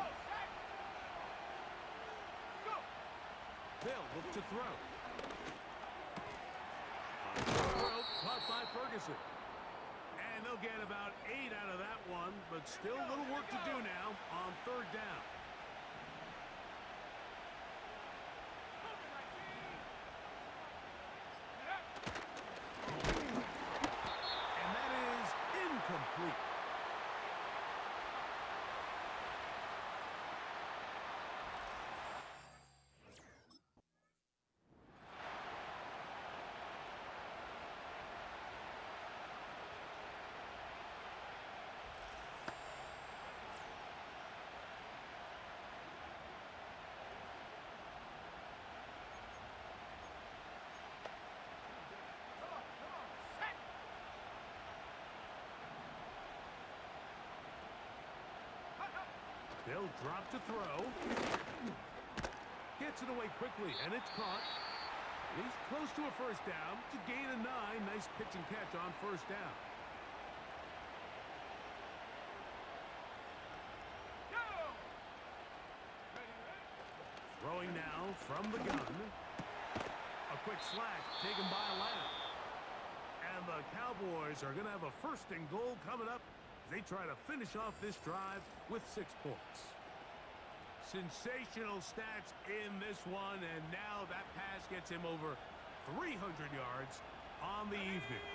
They'll look to throw. Caught by Ferguson. And they'll get about 8 out of that one, but still a little work to do now on 3rd down. Complete. They'll drop to throw. Gets it away quickly, and it's caught. He's close to a first down. To gain of 9. Nice pitch and catch on first down. Throwing now from the gun. A quick slash taken by Lamb. And the Cowboys are going to have a 1st and goal coming up. They try to finish off this drive with 6 points. Sensational stats in this one, and now that pass gets him over 300 yards on the evening.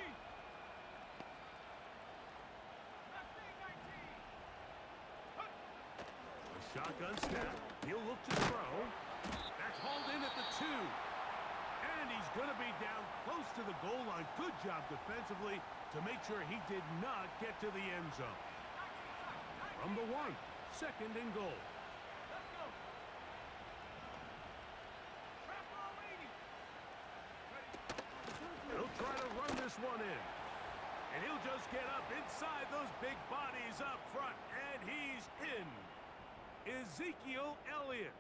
A shotgun snap. He'll look to throw. That's hauled in at the 2. And he's going to be down close to the goal line. Good job defensively to make sure he did not get to the end zone. From the 1, 2nd and goal. He'll try to run this one in. And he'll just get up inside those big bodies up front, and he's in. Ezekiel Elliott.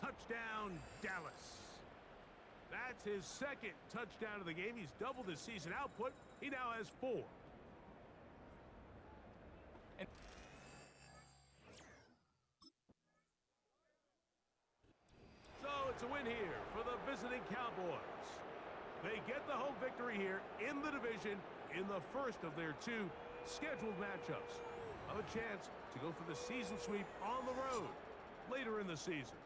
Touchdown, Dallas. That's his second touchdown of the game. He's doubled his season output. He now has 4. So it's a win here for the visiting Cowboys. They get the home victory here in the division in the first of their 2 scheduled matchups. A chance to go for the season sweep on the road later in the season.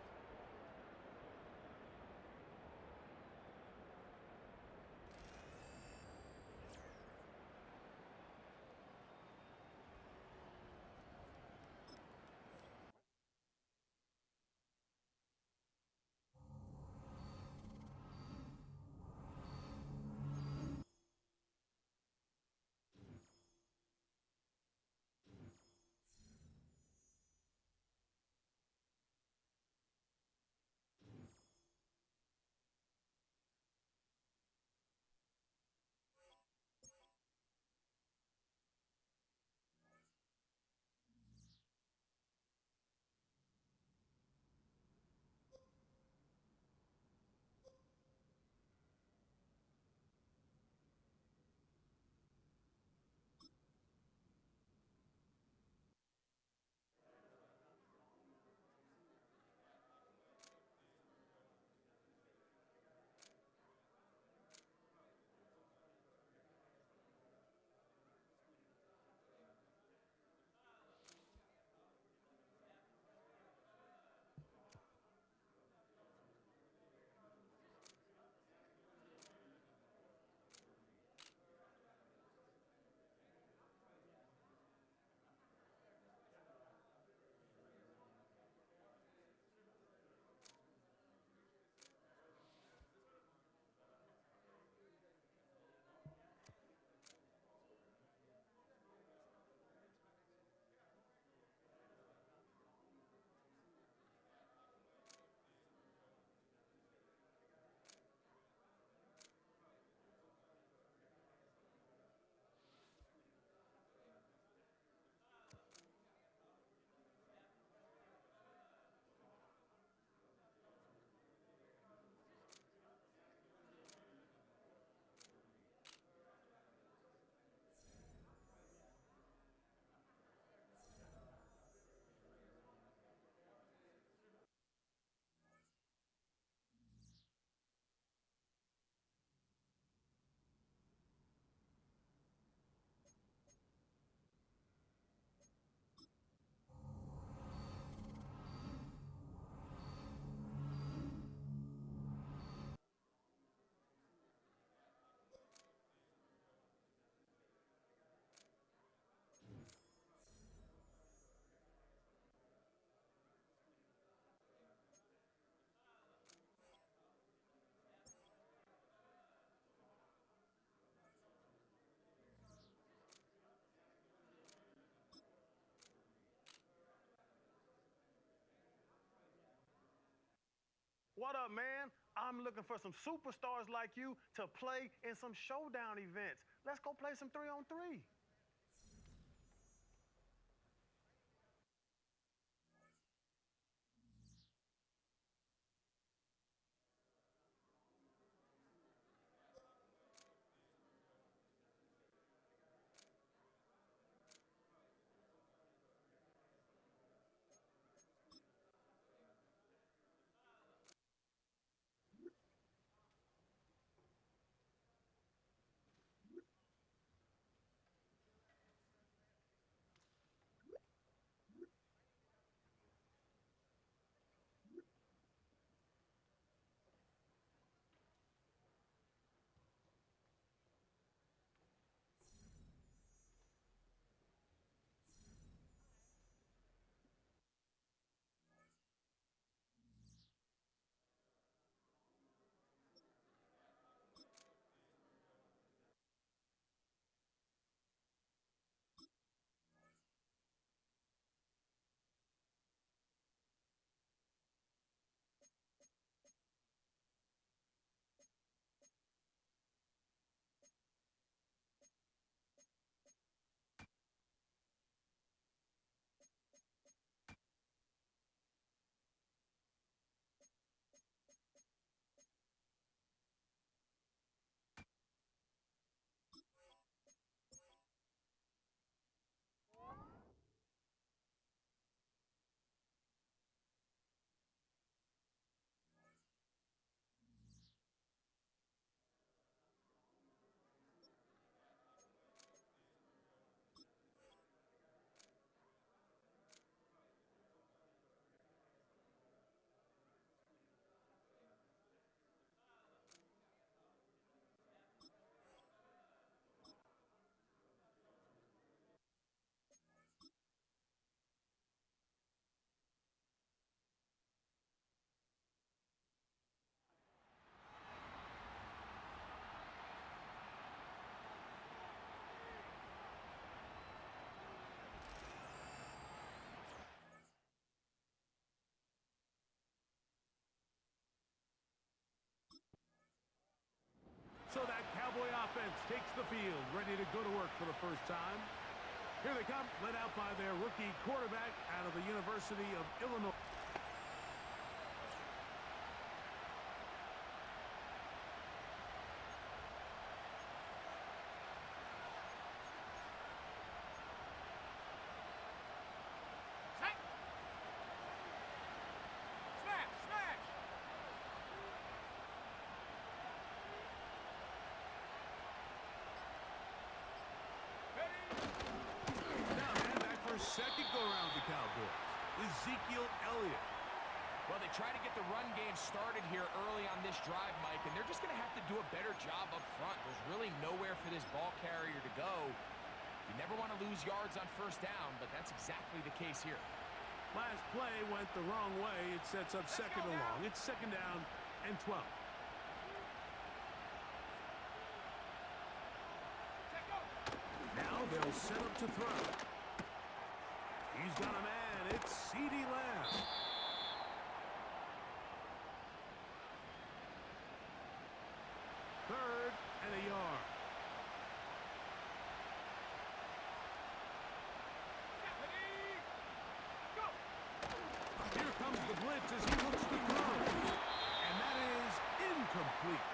What up, man? I'm looking for some superstars like you to play in some showdown events. Let's go play some 3-on-3. the field, ready to go to work for the first time. Here they come, led out by their rookie quarterback out of the University of Illinois. Second go-around the Cowboys, Ezekiel Elliott. Well, they try to get the run game started here early on this drive, Mike, and they're just going to have to do a better job up front. There's really nowhere for this ball carrier to go. You never want to lose yards on first down, but that's exactly the case here. Last play went the wrong way. It sets up second and long. It's second down and 12. Now they'll set up to throw. He's got a man. It's CeeDee Lamb. Third and a yard. Here comes the blitz as he looks to throw. And that is incomplete.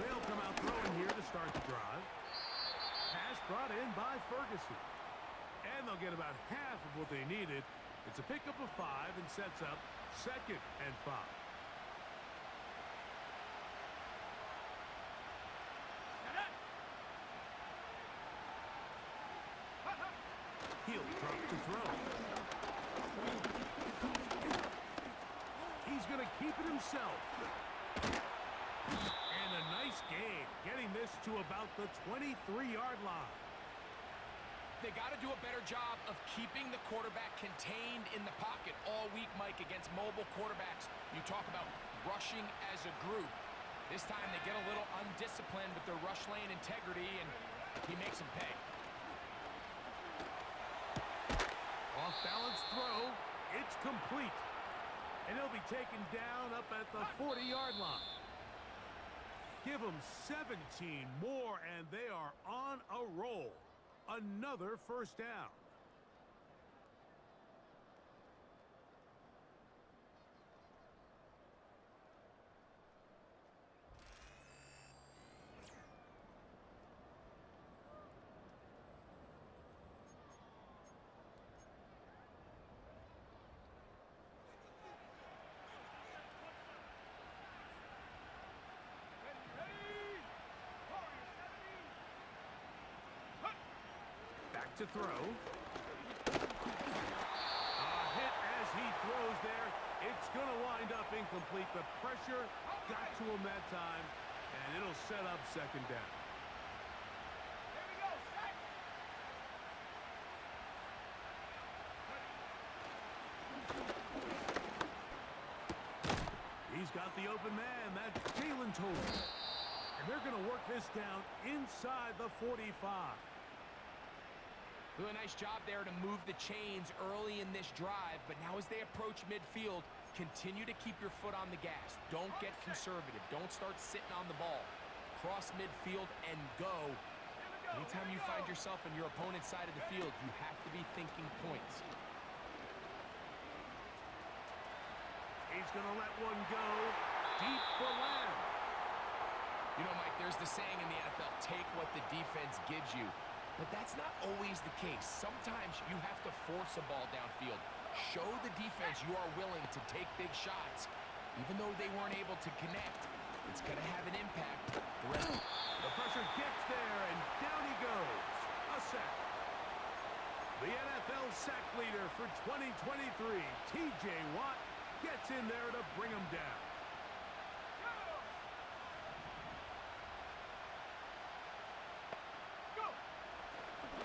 They'll come out throwing here to start the drive. Pass brought in by Ferguson. And they'll get about half of what they needed. It's a pickup of 5 and sets up second and 5. He'll drop to throw. He's going to keep it himself. And a nice gain, getting this to about the 23-yard line. They got to do a better job of keeping the quarterback contained in the pocket all week, Mike, against mobile quarterbacks. You talk about rushing as a group. This time they get a little undisciplined with their rush lane integrity, and he makes them pay. Off-balance throw. It's complete. And he'll be taken down up at the 40-yard line. Give them 17 more, and they are on a roll. Another first down. To throw. A hit as he throws there. It's going to wind up incomplete. The pressure got to him that time, and it'll set up second down. Here we go, set. He's got the open man. That's Jalen Toll. And they're going to work this down inside the 45. Do a nice job there to move the chains early in this drive, but now as they approach midfield, continue to keep your foot on the gas. Don't get conservative. Don't start sitting on the ball. Cross midfield and go. Anytime you find yourself on your opponent's side of the field, you have to be thinking points. He's going to let one go deep for Lamb. You know, Mike, there's the saying in the NFL, take what the defense gives you. But that's not always the case. Sometimes you have to force a ball downfield. Show the defense you are willing to take big shots. Even though they weren't able to connect, it's going to have an impact. The pressure gets there, and down he goes. A sack. The NFL sack leader for 2023, T.J. Watt, gets in there to bring him down.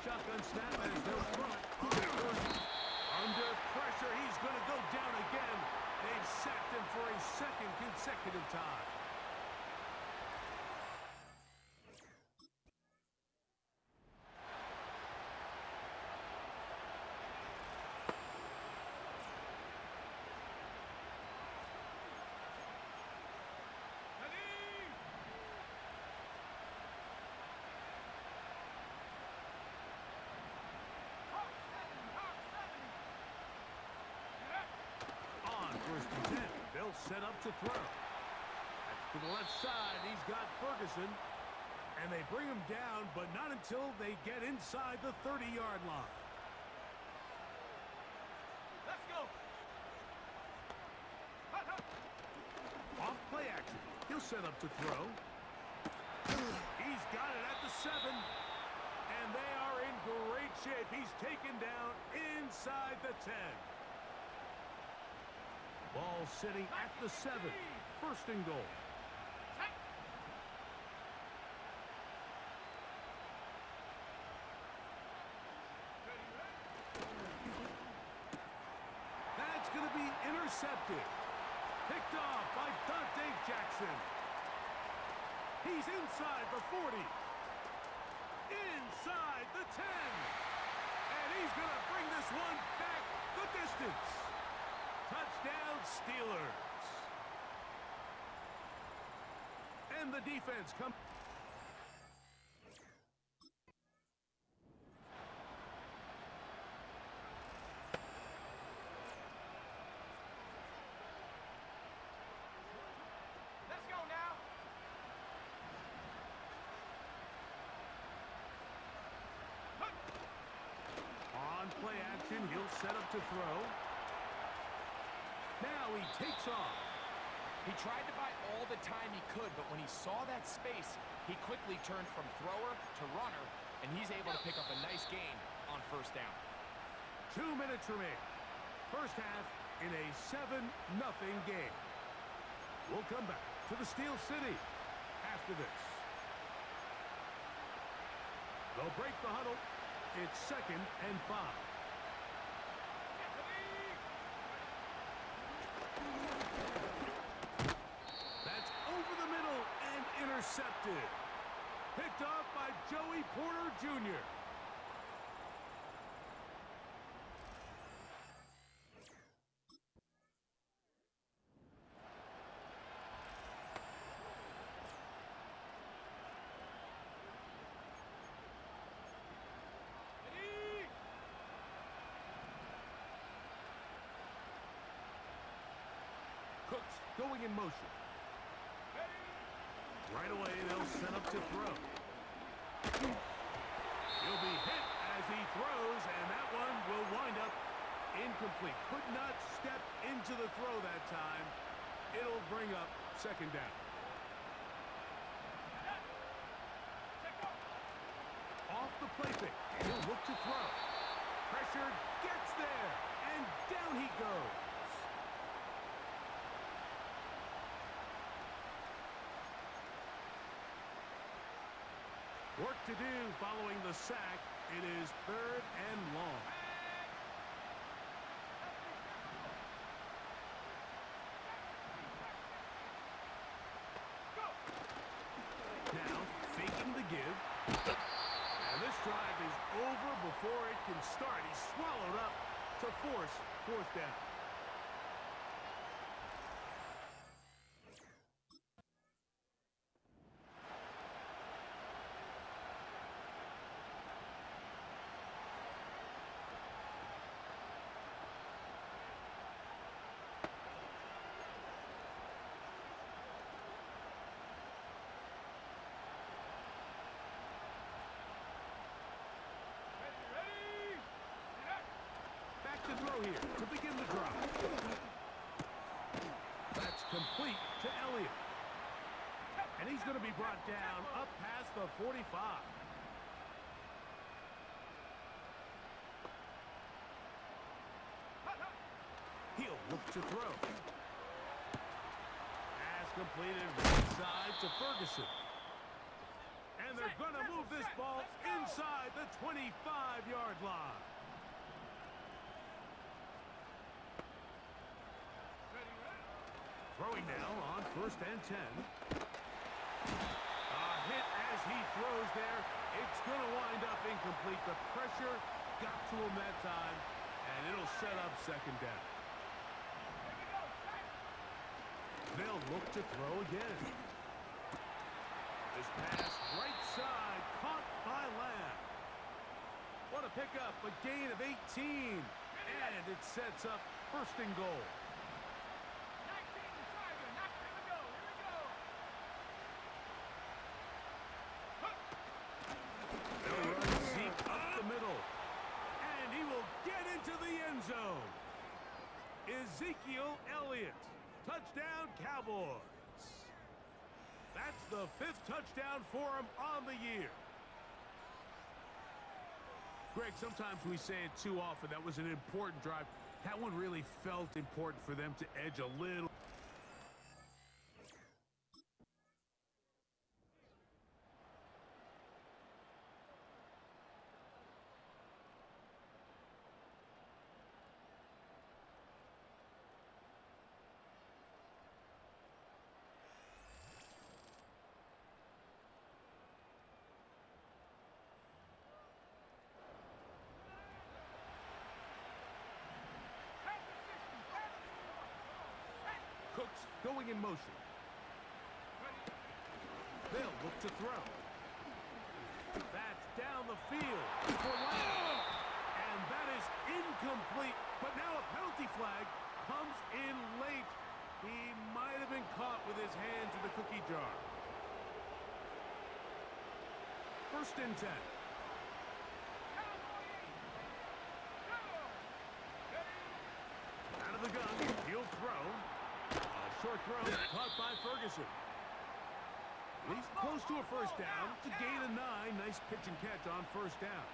Shotgun snap as they're front on the first. Under pressure, he's going to go down again. They've sacked him for a second consecutive time. First and 10. They'll set up to throw. To the left side, he's got Ferguson. And they bring him down, but not until they get inside the 30-yard line. Let's go. Off play action. He'll set up to throw. He's got it at the 7. And they are in great shape. He's taken down inside the 10. Ball sitting at the 7. First and goal. That's going to be intercepted. Picked off by Dante Jackson. He's inside the 40. Inside the 10. And he's going to bring this one back the distance. Touchdown, Steelers. And the defense comes. Let's go now. On play action, he'll set up to throw. Now he takes off. He tried to buy all the time he could, but when he saw that space, he quickly turned from thrower to runner, and he's able to pick up a nice gain on first down. 2 minutes remain. First half in a 7-0 game. We'll come back to the Steel City after this. They'll break the huddle. It's 2nd and 5. That's over the middle and intercepted. Picked off by Joey Porter Jr. Cooks going in motion. Right away, they'll set up to throw. He'll be hit as he throws, and that one will wind up incomplete. Could not step into the throw that time. It'll bring up 2nd down. Off the play fake. He'll look to throw. Pressure gets there, and down he goes. Work to do following the sack. It is 3rd and long. Now, faking the give. And this drive is over before it can start. He's swallowed up to force 4th down. To throw here to begin the drive. That's complete to Elliott. And he's going to be brought down up past the 45. He'll look to throw. completed right side to Ferguson. And they're going to move this ball inside the 25-yard line. Throwing now on 1st and 10. A hit as he throws there. It's going to wind up incomplete. The pressure got to him that time, and it'll set up 2nd down. They'll look to throw again. This pass right side caught by Lamb. What a pickup, a gain of 18. And it sets up 1st and goal. They'll run Zeke up the middle. And he will get into the end zone. Ezekiel Elliott. Touchdown, Cowboys. That's the 5th touchdown for him on the year. Greg, sometimes we say it too often. That was an important drive. That one really felt important for them to edge a little. Cooks going in motion. They'll look to throw. That's down the field for Lamb. And that is incomplete. But now a penalty flag comes in late. He might have been caught with his hands in the cookie jar. 1st and 10. Out of the gun, he'll throw. Short throw caught by Ferguson. He's close to a 1st down. It's a gain of 9. Nice pitch and catch on 1st down.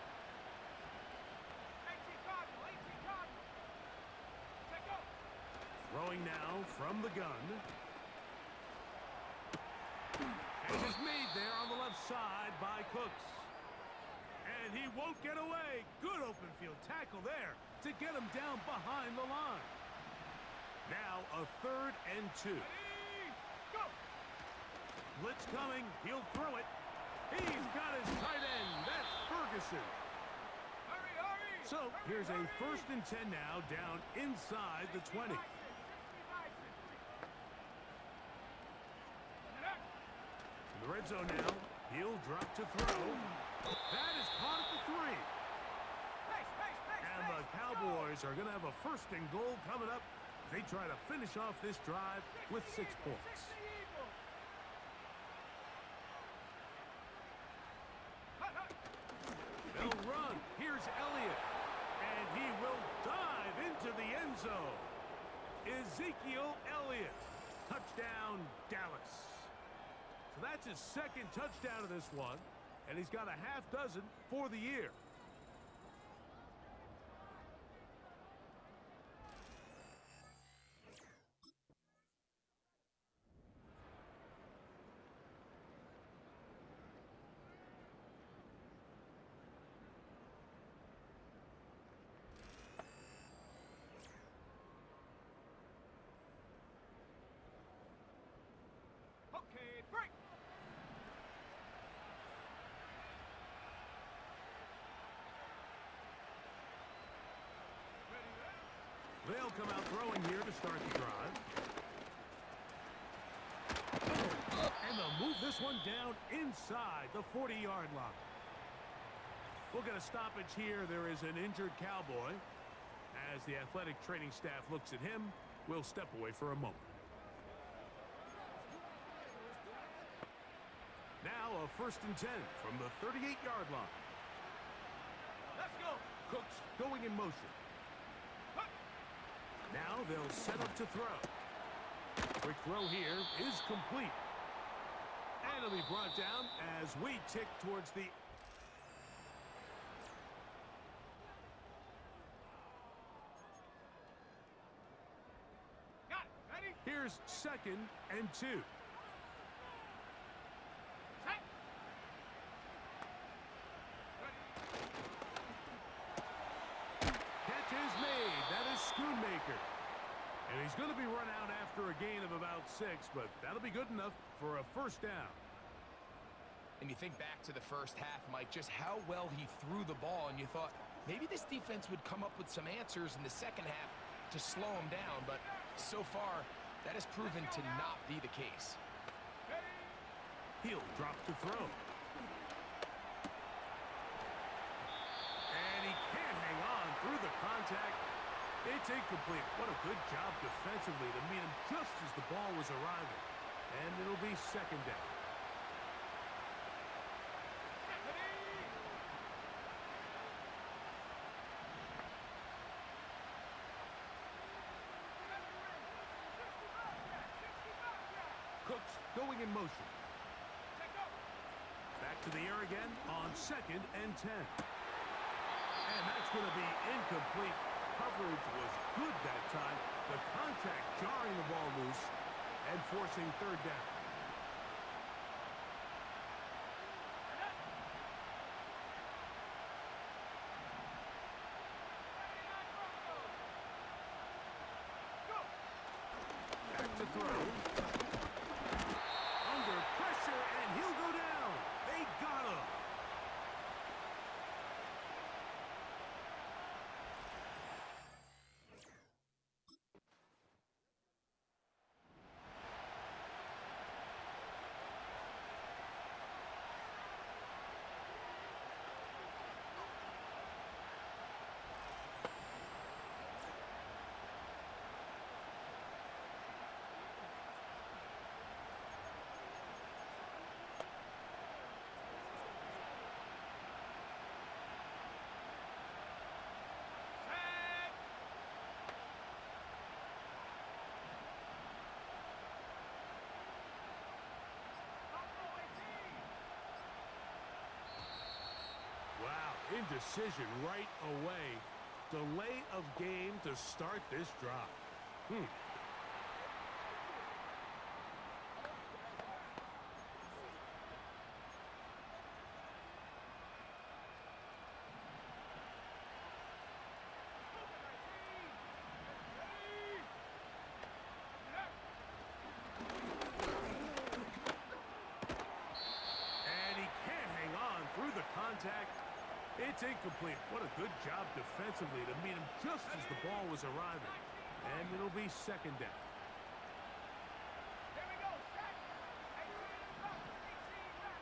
Throwing now from the gun. Catch is made there on the left side by Cooks. And he won't get away. Good open field tackle there to get him down behind the line. Now a 3rd and 2. Blitz coming. He'll throw it. He's got his tight end. That's Ferguson. So here's a 1st and 10 now down inside the 20. In the red zone now. He'll drop to throw. That is caught at the 3. And the Cowboys are going to have a 1st and goal coming up. They try to finish off this drive with 6 points. They'll run. Here's Elliott. And he will dive into the end zone. Ezekiel Elliott. Touchdown, Dallas. So that's his 2nd touchdown of this one. And he's got a half dozen for the year. They'll come out throwing here to start the drive. And they'll move this one down inside the 40-yard line. We'll get a stoppage here. There is an injured Cowboy. As the athletic training staff looks at him, we'll step away for a moment. Now a 1st and 10 from the 38-yard line. Let's go. Cooks going in motion. Now they'll set up to throw. Quick throw here is complete. And it'll be brought down as we tick towards the... Got it. Ready? Here's Here's 2nd and 2. Catch is made. That is Schoonmaker. And he's going to be run out after a gain of about 6, but that'll be good enough for a first down. And you think back to the first half, Mike, just how well he threw the ball, and you thought maybe this defense would come up with some answers in the second half to slow him down, but so far, that has proven to not be the case. He'll drop to throw. And he can't hang on through the contact. It's incomplete. What a good job defensively to meet him just as the ball was arriving. And it'll be 2nd down. Cooks going in motion. Back to the air again on 2nd and 10. And that's going to be incomplete. Coverage was good that time. The contact jarring the ball loose and forcing 3rd down. Back to throw. Under pressure, and he'll go down. They got him. Wow, indecision right away. Delay of game to start this drive. And he can't hang on through the contact. It's incomplete. What a good job defensively to meet him just as the ball was arriving. And it'll be 2nd down. Here we go, set. Are you ready to drop? 18 left.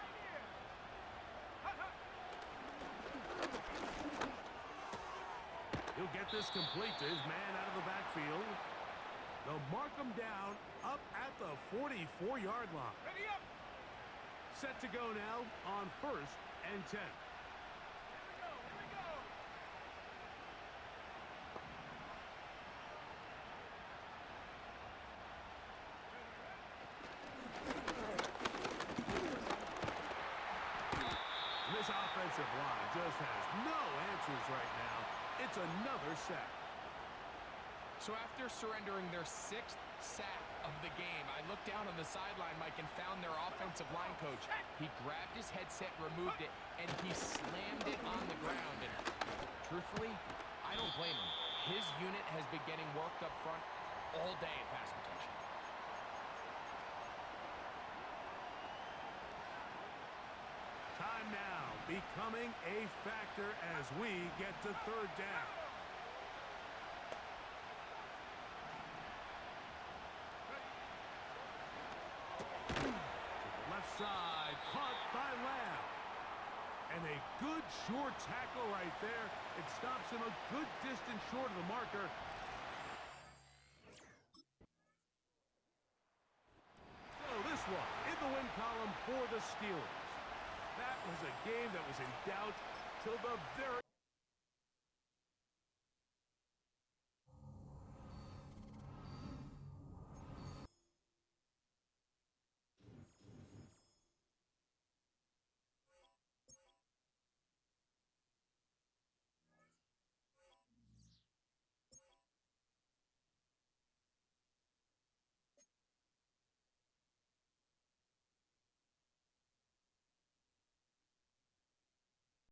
18, pioneer. He'll get this complete to his man out of the backfield. They'll mark him down up at the 44-yard line. Ready up. Set to go now on 1st and 10. Here we go, here we go. This offensive line just has no answers right now. It's another sack. So after surrendering their 6th sack of the game, I looked down on the sideline, Mike, and found their offensive line coach. He grabbed his headset, removed it, and he slammed it on the ground. And truthfully, I don't blame him. His unit has been getting worked up front all day in pass protection. Time now becoming a factor as we get to 3rd down. Side, caught by Lamb. And a good short tackle right there. It stops him a good distance short of the marker. So this one in the win column for the Steelers. That was a game that was in doubt till the very